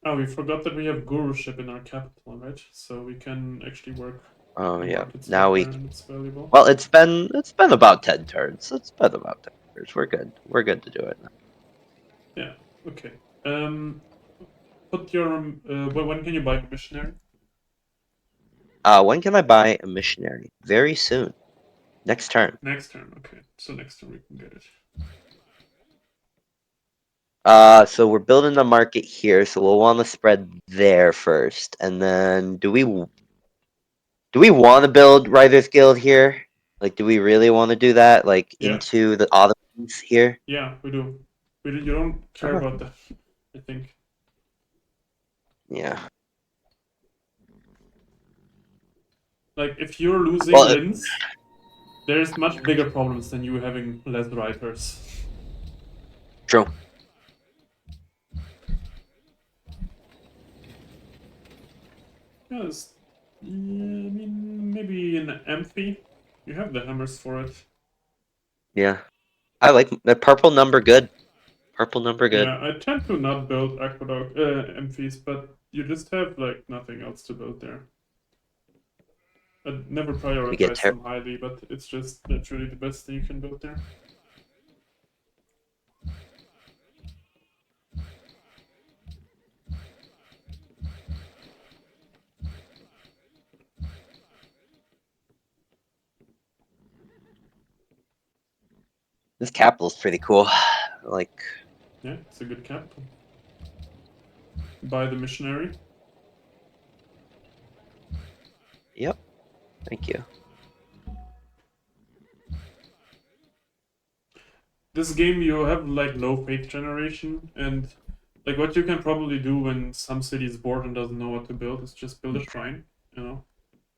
Oh, we forgot that we have guruship in our capital, right? So we can actually work Oh the yeah. market Now stuff we there, and it's valuable. well, it's been about 10 turns. It's been about 10 turns. We're good. We're good to do it now. Yeah. Okay. Put your when can you buy a missionary? When can I buy a missionary? Very soon. Next turn. Next turn. Okay. So next turn we can get it. So we're building the market here, so we'll want to spread there first, and then do we want to build Writers Guild here? Like, do we really want to do that? Like Yeah. into the Ottomans here? Yeah, we do. You don't care Uh-huh. about that, I think. Yeah. Like if you're losing Well, Linz, there's much bigger problems than you having less writers. true. Yes. Yeah, I mean, maybe an amphi. You have the hammers for it. Yeah. I like the purple number. Good. Purple number. Good. Yeah, I tend to not build aqueduct MVs, but you just have like nothing else to build there. I never We get prioritize them highly, but it's just literally the best thing you can build there. this capital's pretty cool. Like, Yeah, it's a good capital. Buy the missionary. yep. Thank you. This game you have like low faith generation, and like what you can probably do when some city is bored and doesn't know what to build is just build a shrine. You know,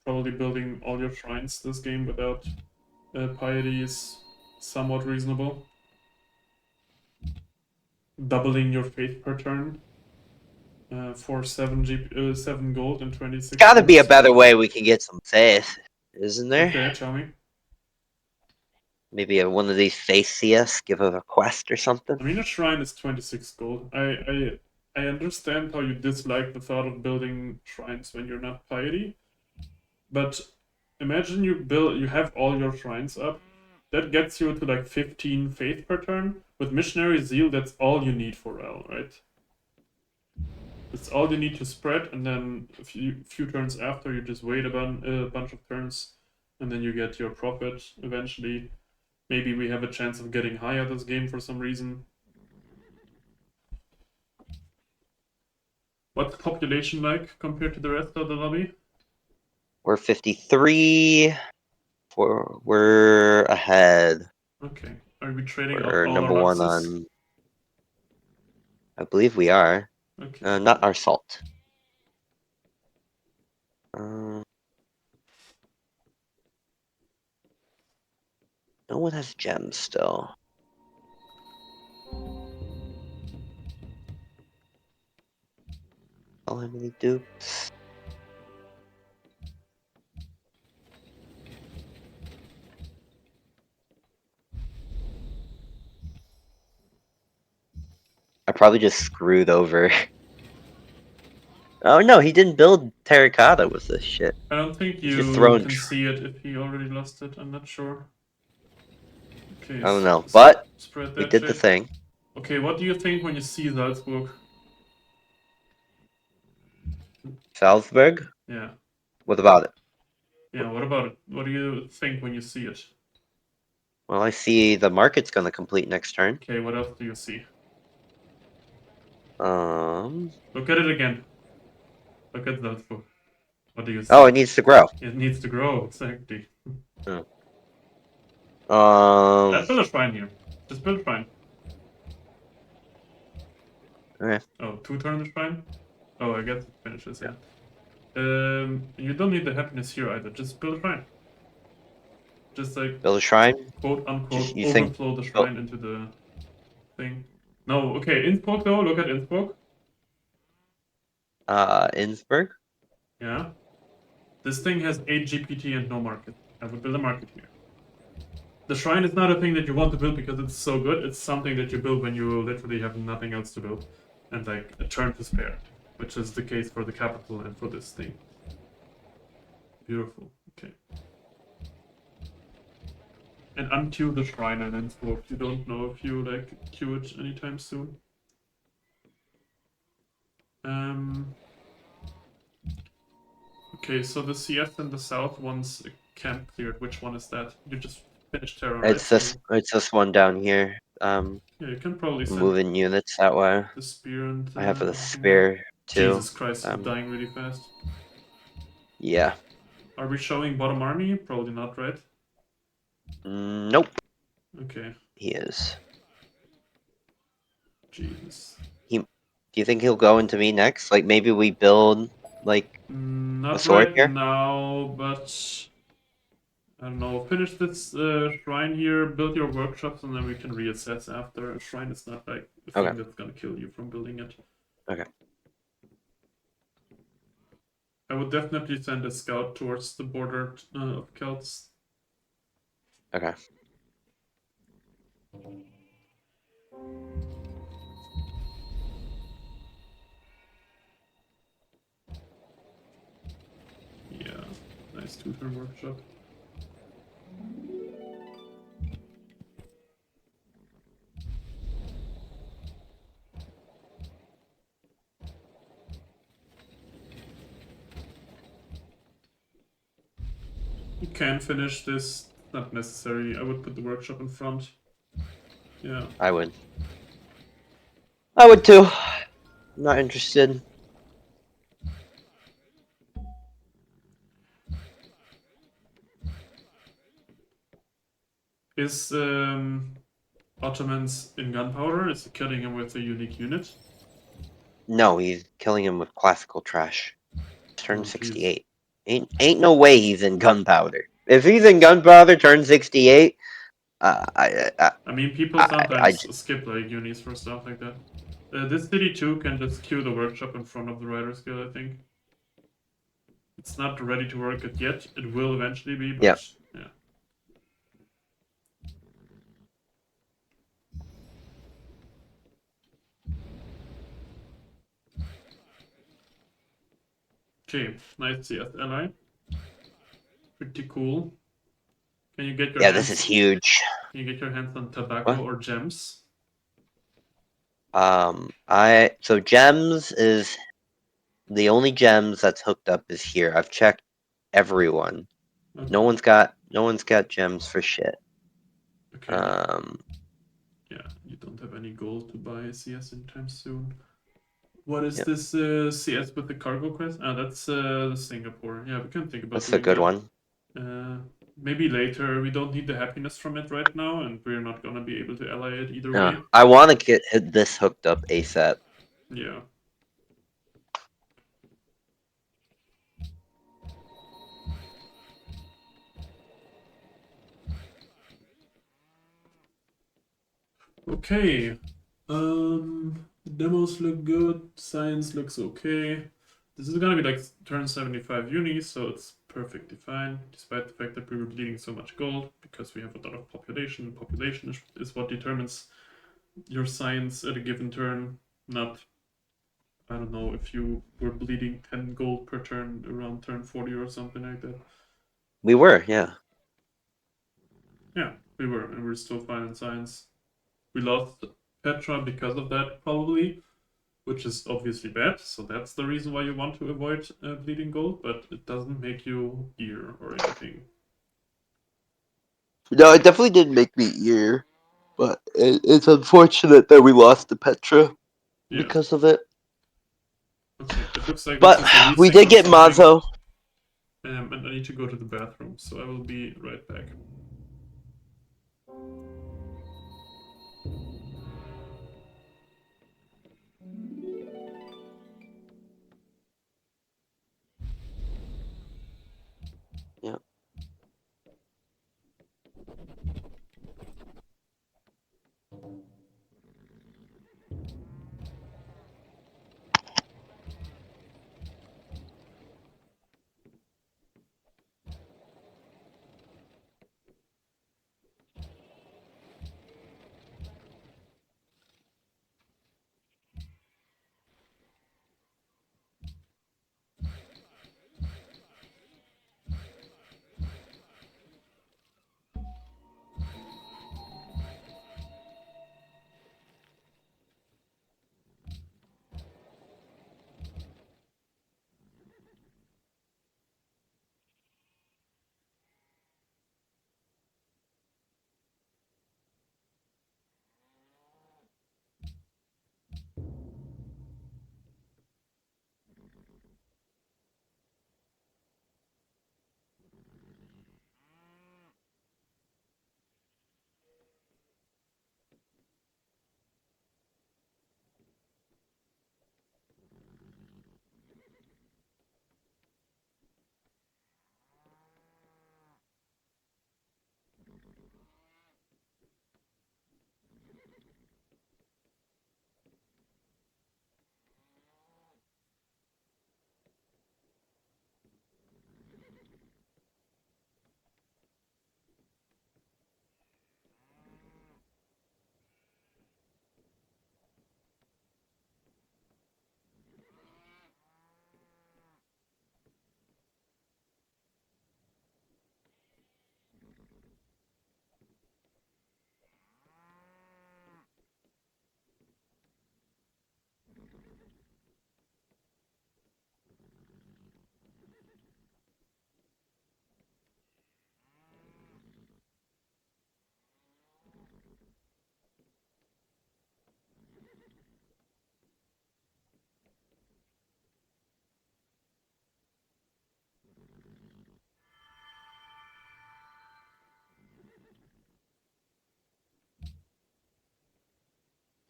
probably building all your shrines this game without piety is somewhat reasonable. Doubling your faith per turn for 7 gold and 26 Gotta be a points. better way we can get some faith, isn't there? Okay, tell me. Maybe one of these faith CS, give a quest or something. I mean, a shrine is 26 gold. I understand how you dislike the thought of building shrines when you're not piety, but imagine you have all your shrines up. That gets you to like 15 faith per turn. With missionary zeal, that's all you need for L, right? It's all you need to spread, and then a few turns after, you just wait a bunch of turns, and then you get your profit eventually. Maybe we have a chance of getting higher this game for some reason. What's the population like compared to the rest of the lobby? We're 53. We're ahead. Okay. Are we trading We're all number our one oxes? on. I believe we are. Okay. Not our salt. No one has gems still. Oh, how many dupes? I probably just screwed over. Oh no, he didn't build terracotta with this shit. I don't think He's just you throwing. can see it if he already lost it. I'm not sure. Okay, I don't know, so but spread we that did the shit. thing. Okay, what do you think when you see Salzburg? Salzburg. Yeah. What about it? Yeah, what about it? What do you think when you see it? Well, I see the market's gonna complete next turn. Okay, what else do you see? Um. Look at it again. Look at Salzburg. What do you see? Oh, it needs to grow. It needs to grow, exactly. Oh. Build a shrine here. Just build a shrine. Okay. Oh, 2 turn shrine? Oh, I guess it finishes, Yeah. yeah. You don't need the happiness here either. Just build a shrine. Just like Build a shrine. quote Just unquote you think? overflow the Oh, shrine into the thing. No, okay, Innsbruck though, look at Innsbruck. Innsbruck. Yeah. This thing has 8 GPT and no market. I would build a market here. The shrine is not a thing that you want to build because it's so good. It's something that you build when you literally have nothing else to build. And like a turn to spare. Which is the case for the capital and for this thing. Beautiful. Okay. And unqueue the shrine and Innsbruck. You don't know if you like queue it anytime soon. Okay, so the CS in the south one's camp cleared. Which one is that? You just finished Terra, right? It's this. It's this one down here. Yeah, you can probably send Moving units that way. the spear and I have a everything there. spear too. Jesus Christ, he's dying really fast. Yeah. Are we showing bottom army? Probably not, right? Nope. Okay. He is. Jesus. Do you think he'll go into me next? Like maybe we build like a Not sword right here. now, but I don't know. Finish this shrine here, build your workshops, and then we can reassess after. A shrine is not like a thing Okay. that's gonna kill you from building it. Okay. I would definitely send a scout towards the border of Celts. Okay. Yeah, nice tutor workshop. You can finish this, not necessary. I would put the workshop in front. Yeah. I would. I would too. I'm not interested. Is Ottomans in gunpowder? Is he killing him with a unique unit? No, he's killing him with classical trash. Turn Oh, jeez. 68. Ain't no way he's in gunpowder. If he's in gunpowder, turn 68. I mean, people sometimes skip like unis for stuff like that. This city too can just queue the workshop in front of the Riders Guild, I think. It's not ready to work it yet. It will eventually be, but Yep. yeah. Okay, nice CS ally. Pretty cool. Can you get your Yeah, hands? this is huge. Can you get your hands on tobacco What? or gems? So gems is the only gems that's hooked up is here. I've checked everyone. Okay. No one's got gems for shit. Okay. Yeah, you don't have any gold to buy CS anytime soon. What is Yep. this CS with the cargo quest? Ah, that's Singapore. Yeah, we can think about That's a doing good that. one. Maybe later. We don't need the happiness from it right now, and we're not gonna be able to ally it either way. I want to get this hooked up ASAP. Yeah. Okay. Demos look good. Science looks okay. This is gonna be like turn 75 uni, so it's perfectly fine, despite the fact that we were bleeding so much gold, because we have a lot of population. Population is what determines your science at a given turn, not, I don't know, if you were bleeding 10 gold per turn around turn 40 or something like that. We were, yeah. Yeah, we were, and we're still fine in science. We lost Petra because of that, probably, which is obviously bad. So that's the reason why you want to avoid bleeding gold, but it doesn't make you ear or anything. No, it definitely did make me ear, but it's unfortunate that we lost to Petra because of it. Okay, it looks like But this is a resync we did or get something. Mazo. And I need to go to the bathroom, so I will be right back. Yeah.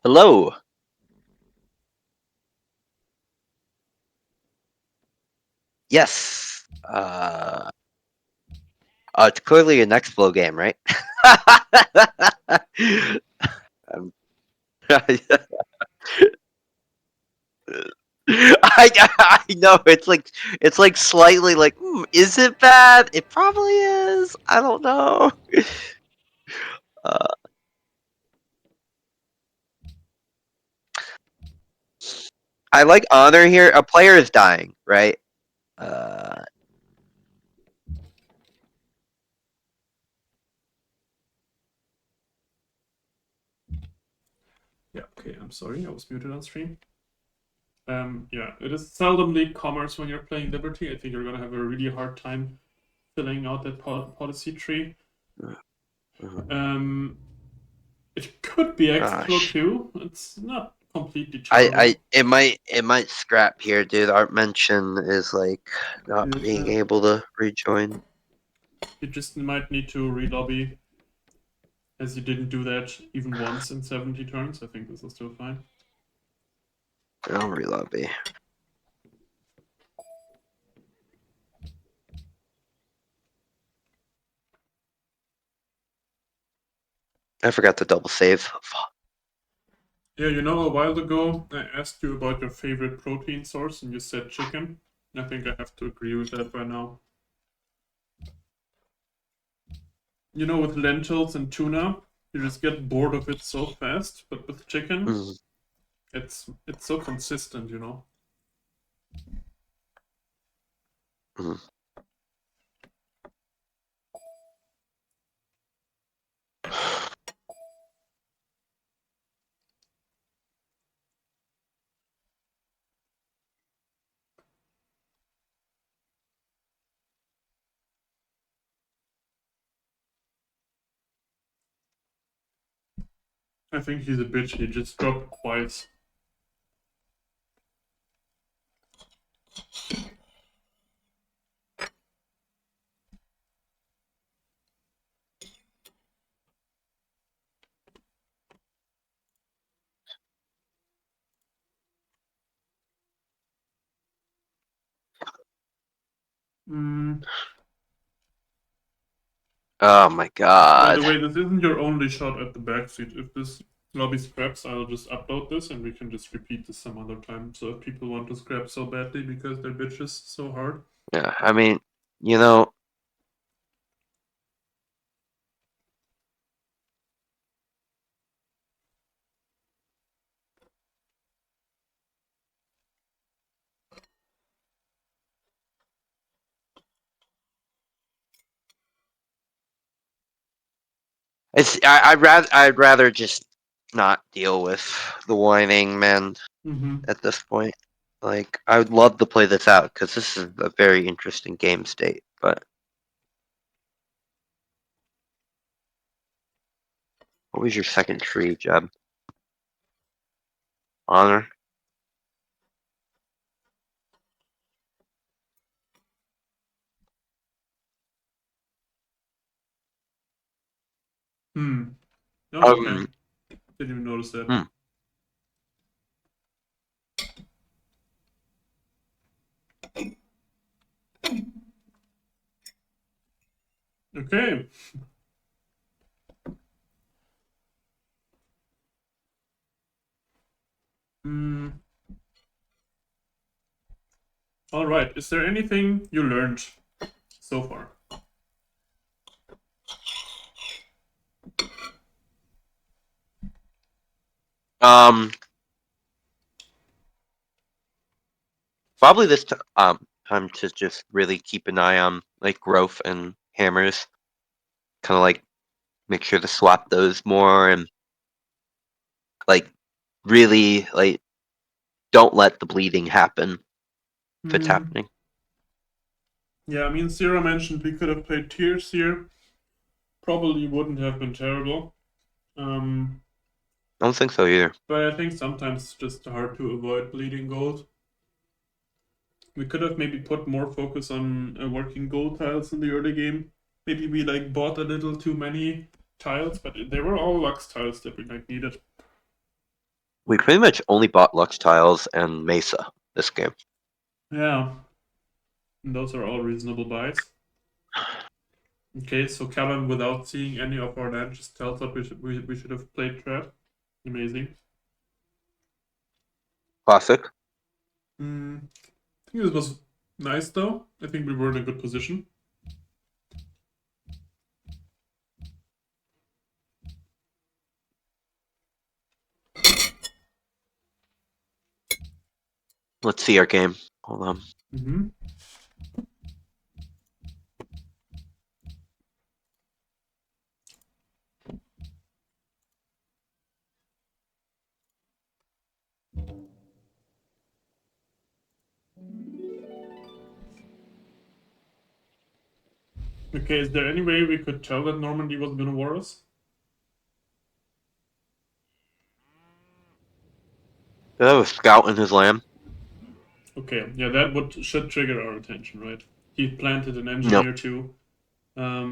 Hello. Yes. It's clearly an X-Flow game, right? Um, I know it's like slightly like is it bad? It probably is. I don't know. Uh, I like honor here. A player is dying, right? Uh, Yeah, okay, I'm sorry, I was muted on stream. Yeah, it is seldomly commerce when you're playing Liberty. I think you're gonna have a really hard time filling out that policy tree. It could be X-Flow gosh, too. It's not completely terrible. it might scrap here, dude. Art mention is like not being able to rejoin. You just might need to relobby, as you didn't do that even once in 70 turns. I think this is still fine. I'll relobby. I forgot to double save. Yeah, you know, a while ago I asked you about your favorite protein source and you said chicken. I think I have to agree with that by now. You know, with lentils and tuna, you just get bored of it so fast, but with chicken, it's so consistent, you know. I think he's a bitch. He just dropped twice. Oh my By god. the way, this isn't your only shot at the backseat. If this lobby scraps, I'll just upload this and we can just repeat this some other time. So if people want to scrap so badly because their bitch is so hard. Yeah, I mean, you know, I'd rather just not deal with the whining, man. At this point, like I would love to play this out because this is a very interesting game state. But what was your second tree, Jeb? Honor. Oh, okay. Didn't even notice that. Hmm. Okay. All right. Is there anything you learned so far? Probably this time to just really keep an eye on like growth and hammers. Kind of like make sure to swap those more and like really like don't let the bleeding happen if it's happening. Yeah, I mean, Sierra mentioned we could have played tiers here. Probably wouldn't have been terrible. I don't think so either. But I think sometimes it's just hard to avoid bleeding gold. We could have maybe put more focus on working gold tiles in the early game. Maybe we like bought a little too many tiles, but they were all Lux tiles that we like needed. We pretty much only bought Lux Tiles and Mesa this game. Yeah. And those are all reasonable buys. Okay, so Callum, without seeing any of our land, just tells us we should have played trap. Amazing. Classic. I think this was nice though. I think we were in a good position. Let's see our game. Hold on. Mm-hmm. Okay, is there any way we could tell that Normandy was gonna war us? Did I have a scout in his land? Okay, yeah, that should trigger our attention, right? He planted an No. engineer too. How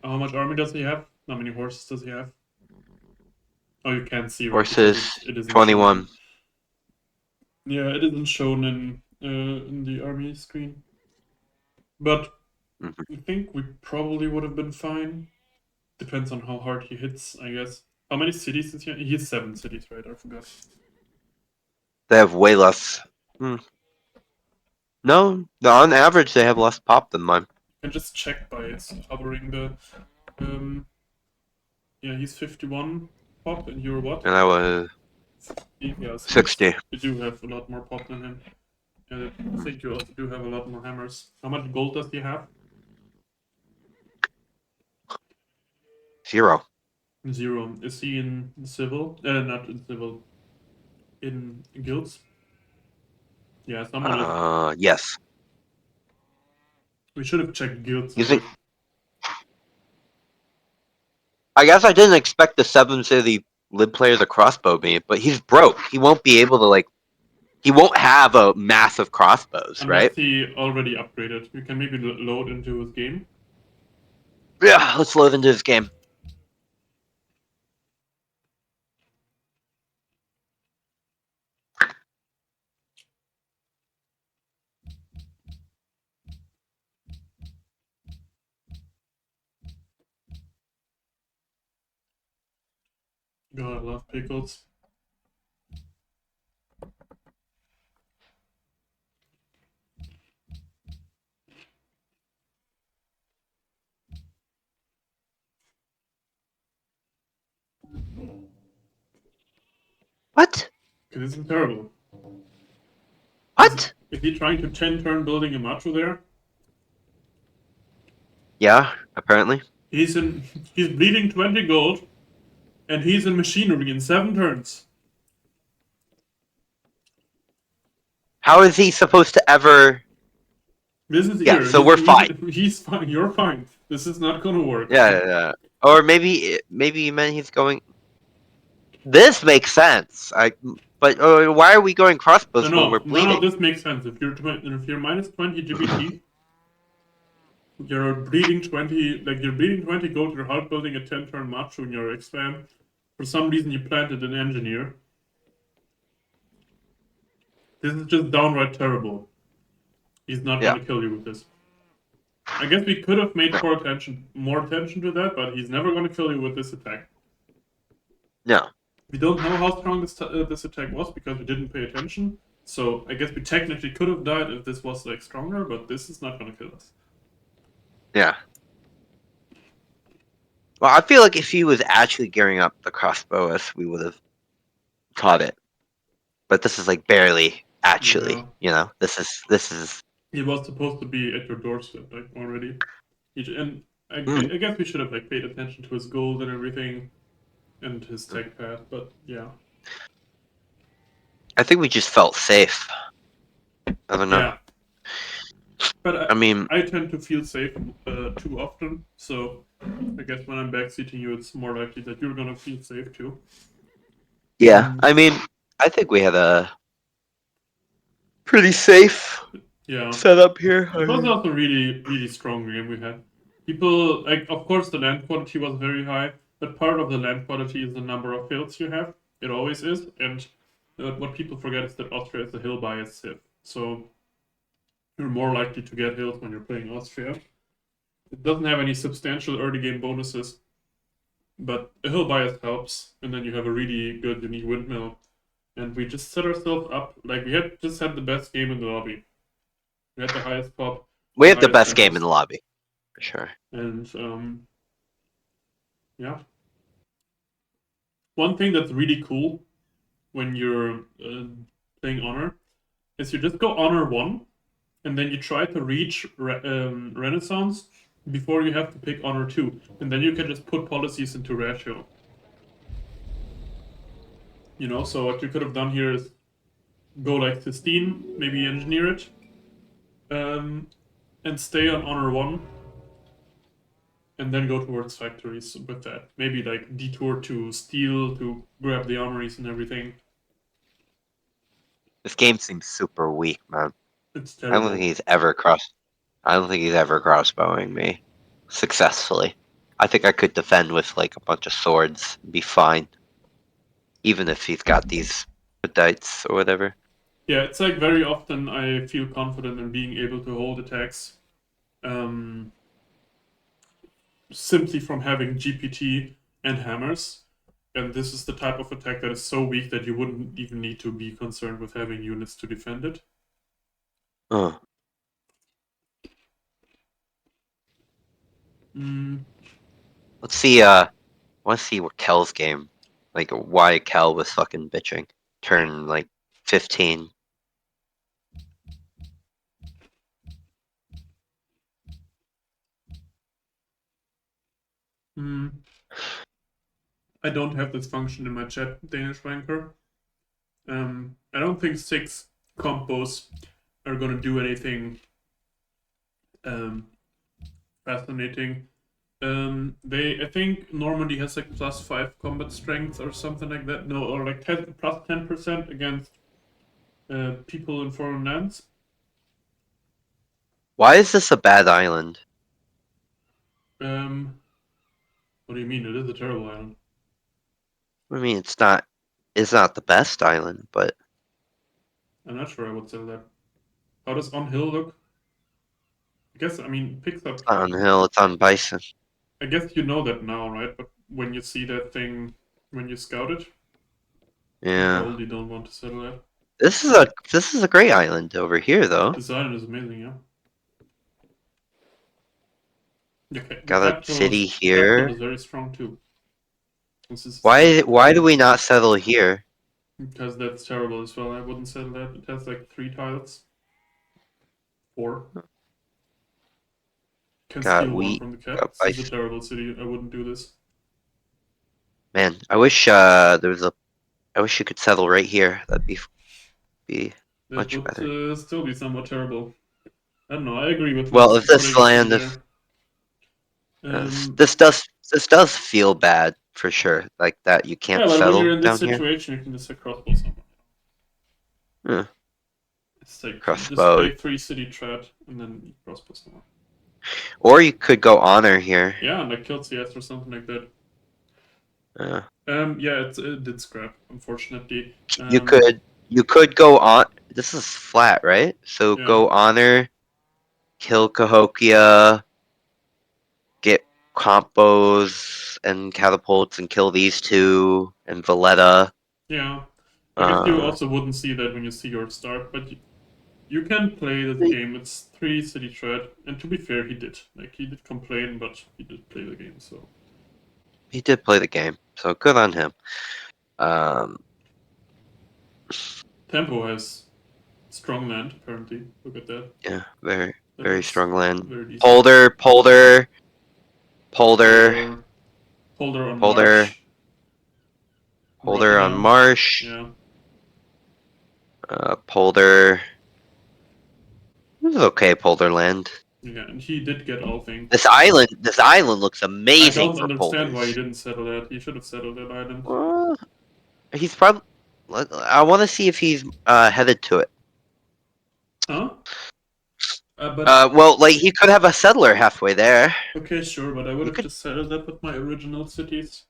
much army does he have? How many horses does he have? Oh, you can't see, right? Horses, It isn't 21. shown. Yeah, it isn't shown in the army screen. But Mhm. I think we probably would have been fine. Depends on how hard he hits, I guess. How many cities does he have? He has 7 cities, right? I forgot. They have way less. No, on average they have less pop than mine. You can just check by covering the. Yeah, he's 51 pop, and you're what? And I was Yeah, 60. You do have a lot more pop than him. And I think you also do have a lot more hammers. How much gold does he have? 0. 0. Is he in civil? Not in civil. In guilds? Yeah, someone is. Yes. We should have checked guilds. You think? I guess I didn't expect the 7 city lib player to crossbow me, but he's broke. He won't be able to he won't have a massive crossbows, Unless right? he already upgraded. You can maybe load into his game. Yeah, let's load into this game. God, I love pickles. What? This is terrible. What? Is he trying to 10 turn building a macho there? Yeah, apparently. He's bleeding 20 gold, and he's in machinery in 7 turns. How is he supposed to ever? This is Yeah, so we're fine. He's fine. You're fine. This is not gonna work. Yeah. Or maybe you meant he's going. This makes sense. But why are we going crossbows when we're bleeding? None of this makes sense. If you're minus 20 GBT, you're bleeding 20. Like you're bleeding 20 gold. You're hard building a 10 turn macho in your expand. For some reason, you planted an engineer. This is just downright terrible. He's not gonna kill you with this. I guess we could have made more attention to that, but he's never gonna kill you with this attack. No. We don't know how strong this attack was because we didn't pay attention. So I guess we technically could have died if this was like stronger, but this is not gonna kill us. Yeah. Well, I feel like if he was actually gearing up the crossbow, we would have caught it. But this is like barely actually. Yeah. This is. He was supposed to be at your doorstep like already. I guess we should have like paid attention to his gold and everything, and his tech path. But yeah. I think we just felt safe. I don't know. Yeah. But I mean, I tend to feel safe too often, so I guess when I'm backseating you, it's more likely that you're gonna feel safe too. Yeah, I mean, I think we had a pretty safe setup here. It was also really, really strong game we had. People, like, of course, the land quality was very high, But part of the land quality is the number of hills you have. It always is. And what people forget is that Austria is a hill bias civ. So you're more likely to get hills when you're playing Austria. It doesn't have any substantial early game bonuses, but a hill bias helps, and then you have a really good unique windmill. And we just set ourselves up like we had just had the best game in the lobby. We had the highest pop. We have the highest best game tempos, in the lobby, for sure. and yeah. One thing that's really cool when you're playing Honor is you just go Honor 1, and then you try to reach Renaissance before you have to pick Honor 2, and then you can just put policies into ratio. You know, so what you could have done here is go like Sistine, maybe engineer it, and stay on Honor 1, and then go towards factories with that. Maybe like detour to Steel to grab the armories and everything. This game seems super weak, man. It's I don't terrible. think he's ever crossbowing me successfully. I think I could defend with like a bunch of swords and be fine. Even if he's got these pedites or whatever. Yeah, it's like very often I feel confident in being able to hold attacks simply from having GPT and hammers. And this is the type of attack that is so weak that you wouldn't even need to be concerned with having units to defend it. Oh. Let's see, I wanna see what Kel's game. Like why Kel was fucking bitching. Turn like 15. I don't have this function in my chat, Danish ranker. I don't think 6 combos are gonna do anything fascinating. I think Normandy has like +5 combat strength or something like that. No, or like 10% against people in foreign lands. Why is this a bad island? What do you mean? It is a terrible island. I mean, it's not the best island, but I'm not sure I would sell that. How does On Hill look? I guess, I mean, picks up. it's not on the hill, it's on Bison. I guess you know that now, right? But when you see that thing, when you scout it, you Yeah. probably don't want to settle that. This is a great island over here though. This island is amazing, yeah. Okay, Got a city here. capital is very strong too. Why do we not settle here? Because that's terrible as well. I wouldn't settle that. It has like 3 tiles. 4. Can Got steal 1 wheat, from the cap. got This is a bison. terrible city. I wouldn't do this. Man, I wish I wish you could settle right here. That'd be That much would better. still be somewhat terrible. I don't know. I agree with Well, if this putting a city land, there. this does feel bad for sure. Like that you can't Yeah, but when you're settle in this down here. situation, you can just crossbow someone. Yeah. It's like just Crossbow. play 3 city threat and then crossbow someone. Or you could go honor here. Yeah, and like kill CS or something like that. Yeah. Yeah, it did scrap, unfortunately. You could go on. This is flat, right? So Yeah. go honor, kill Cahokia, get combos and catapults, and kill these 2 and Valletta. Yeah. I guess you also wouldn't see that when you see your start, but you can play this game. It's 3 city threat, and to be fair, he did. Like, he did complain, but he did play the game, so. He did play the game, so good on him. Tempo has strong land, apparently. Look at that. Yeah, very That strong land. very decent. Polder on Marsh. Polder on Rockingham. Marsh. Yeah. Polder. This is okay, Polder land. Yeah, and he did get all things. This island looks amazing. I don't for understand Polders. why he didn't settle that. He should have settled that island. He's probably. I want to see if he's headed to it. Huh? But Well, like he could have a settler halfway there. okay, sure, but I would You have could. just settled that with my original cities.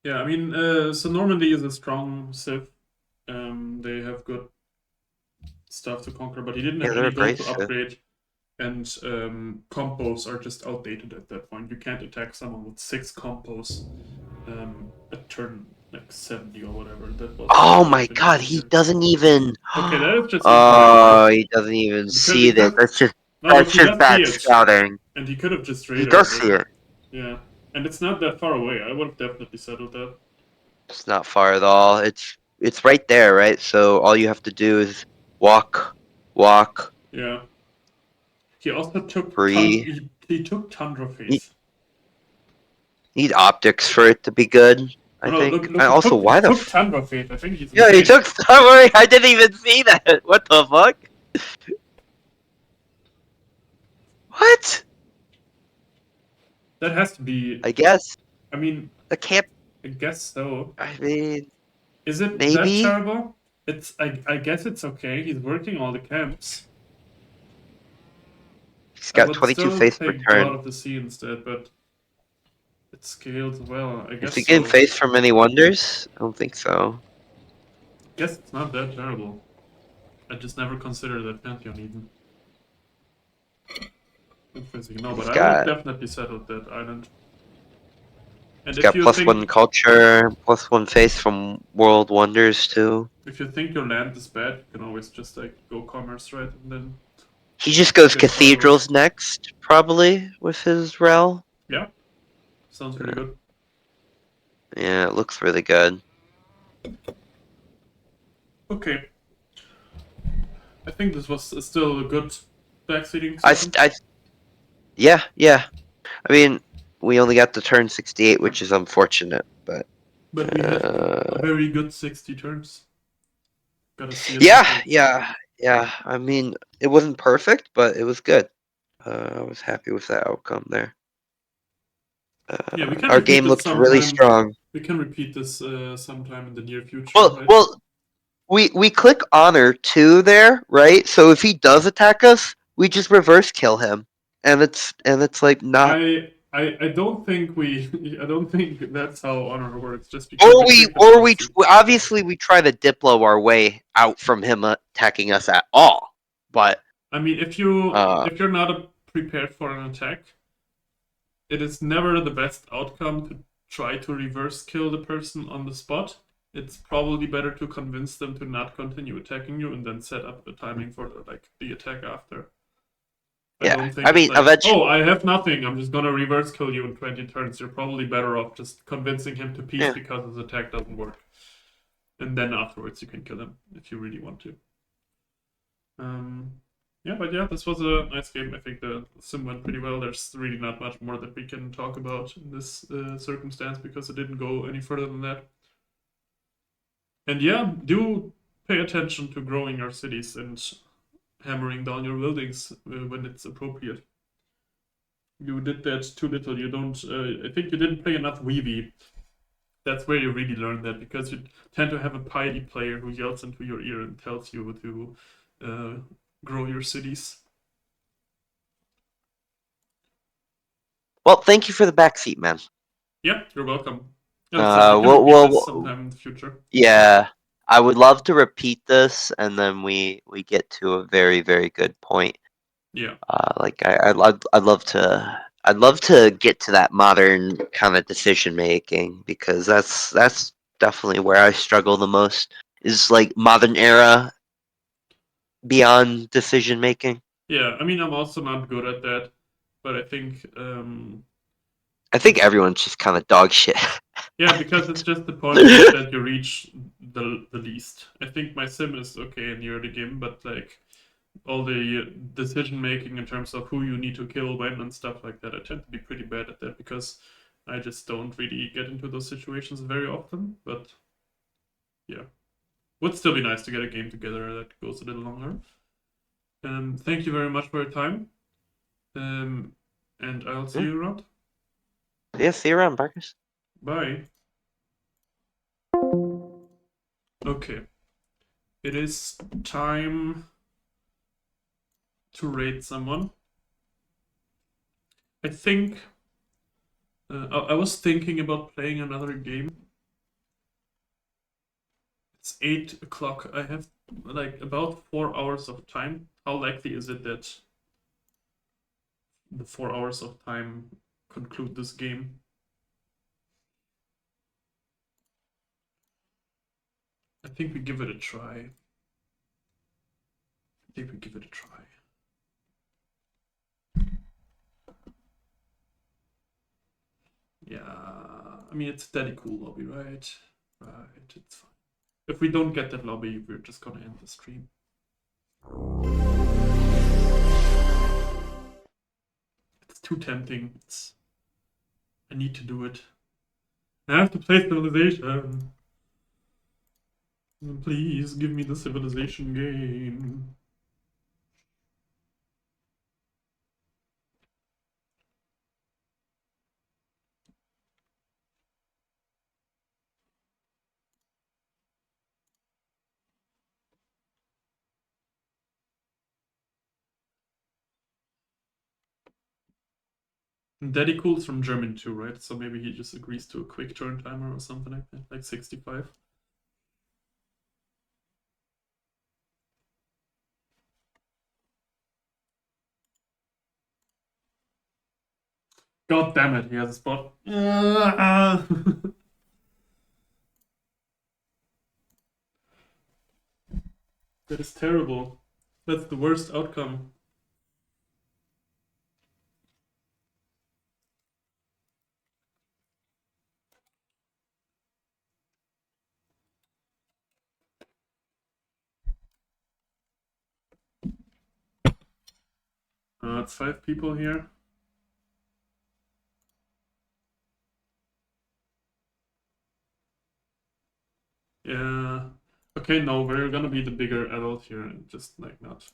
Yeah, I mean, so Normandy is a strong civ. They have good stuff to conquer, but he didn't Yeah, have they're any gold to abrasive. upgrade, and combos are just outdated at that point. You can't attack someone with 6 combos at turn like 70 or whatever. That was Oh would my have been god, he easier. doesn't even. Okay, that is just incorrect, right? Oh, he doesn't even Because see he that. could. That's just No, that's look, he just does see bad it, scouting. and he could have just He radar does it. see it. Yeah, and it's not that far away. I would have definitely settled that. It's not far at all. It's right there, right? So all you have to do is walk, walk, Yeah. He also took free. he took Tundra You Phase. need optics for it to be good, Oh I no, look think. look And also, he why the took Tundra Phase. I think he's yeah, he insane. took. Don't worry, I didn't even see that. What the fuck? What? That has to be. I guess I mean, the camp. I guess so. I mean, Is it that maybe terrible? It's I guess it's okay. He's working all the camps. he's I got would 22 still face per take God turn. of the Sea instead, but it scales well. I Is guess he getting so. face for many wonders? I don't think so. Guess it's not that terrible. I just never considered that Pantheon even. Interesting. No, but He's I would have got definitely settled that island. And he's got +1 culture, +1 face from world wonders too. if you think your land is bad, you can always just like go commerce, right? And then He just goes get cargoes. cathedrals next, probably with his rel. Yeah, sounds pretty good. Yeah, it looks really good. Okay, I think this was still a good backseating I, session. yeah, yeah. I mean, we only got to turn 68, which is unfortunate, but But we had a uh, very good 60 turns. Gotta see it that yeah, way. yeah, yeah. I mean, it wasn't perfect, but it was good. I was happy with that outcome there. Yeah, we can Our repeat game this looked really sometime. strong. We can repeat this sometime in the near future, Well, right? well, we click honor 2 there, right? So if he does attack us, we just reverse kill him, and it's like not. I don't think we I don't think that's how honor works. Just because you click the Or policy. obviously we try to diplo our way out from him attacking us at all. But I mean, uh, if you're not prepared for an attack, it is never the best outcome to try to reverse kill the person on the spot. It's probably better to convince them to not continue attacking you and then set up the timing for like the attack after. I yeah, don't think I it's mean like, eventually, oh, I have nothing. I'm just gonna reverse kill you in 20 turns. You're probably better off just convincing him to peace yeah. because his attack doesn't work, and then afterwards you can kill him if you really want to. Um, yeah, but yeah, this was a nice game. I think the sim went pretty well. There's really not much more that we can talk about in this circumstance because it didn't go any further than that. And yeah, do pay attention to growing your cities and hammering down your buildings when it's appropriate. You did that too little. You don't. I think you didn't play enough Weeby. That's where you really learn that because you tend to have a piety player who yells into your ear and tells you to uh, grow your cities. Well, thank you for the backseat, man. Yeah, you're welcome. We can We'll, repeat we'll, this we'll sometime in the future. yeah. I would love to repeat this, and then we get to a very very good point. Yeah. Like I'd love to get to that modern kind of decision making because that's definitely where I struggle the most is like modern era beyond decision making. Yeah, I mean, I'm also not good at that, but I think I think it's everyone's just kind of dog shit. yeah because it's just the point that you reach the least. I think my sim is okay in the early game, but like all the decision making in terms of who you need to kill when and stuff like that, I tend to be pretty bad at that because I just don't really get into those situations very often. But yeah, would still be nice to get a game together that goes a little longer. Thank you very much for your time. Um, and I'll see you around. Yeah, see you around, Marcus. Bye. Okay. It is time to raid someone. I think I was thinking about playing another game. It's 8 o'clock. I have like about 4 hours of time. How likely is it that the 4 hours of time conclude this game? I think we give it a try. Yeah, I mean, it's a daddy cool lobby, right? Right, it's fine. If we don't get that lobby, we're just gonna end the stream. It's too tempting. I need to do it. I have to play Civilization. Please give me the Civilization game. Daddy Cool's from German too, right? So maybe he just agrees to a quick turn timer or something like that, like 65. God damn it, he has a spot. That is terrible. That's the worst outcome. It's 5 people here. Yeah. Okay, no, we're gonna be the bigger adult here and just like not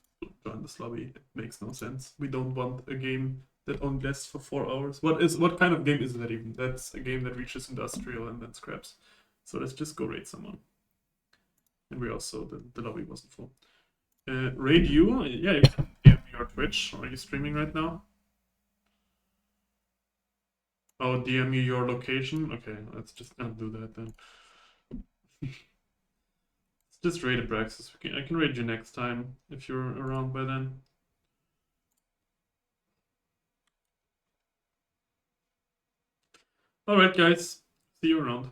join this lobby. It makes no sense. We don't want a game that only lasts for 4 hours. What kind of game is that even? That's a game that reaches industrial and then scraps. So let's just go raid someone. And we also the lobby wasn't full. Raid you? Yeah, you can DM me your Twitch. Are you streaming right now? Oh, DM me your location? Okay, let's just not do that then. Just raid Abraxas. I can raid you next time if you're around by then. Alright, guys. See you around.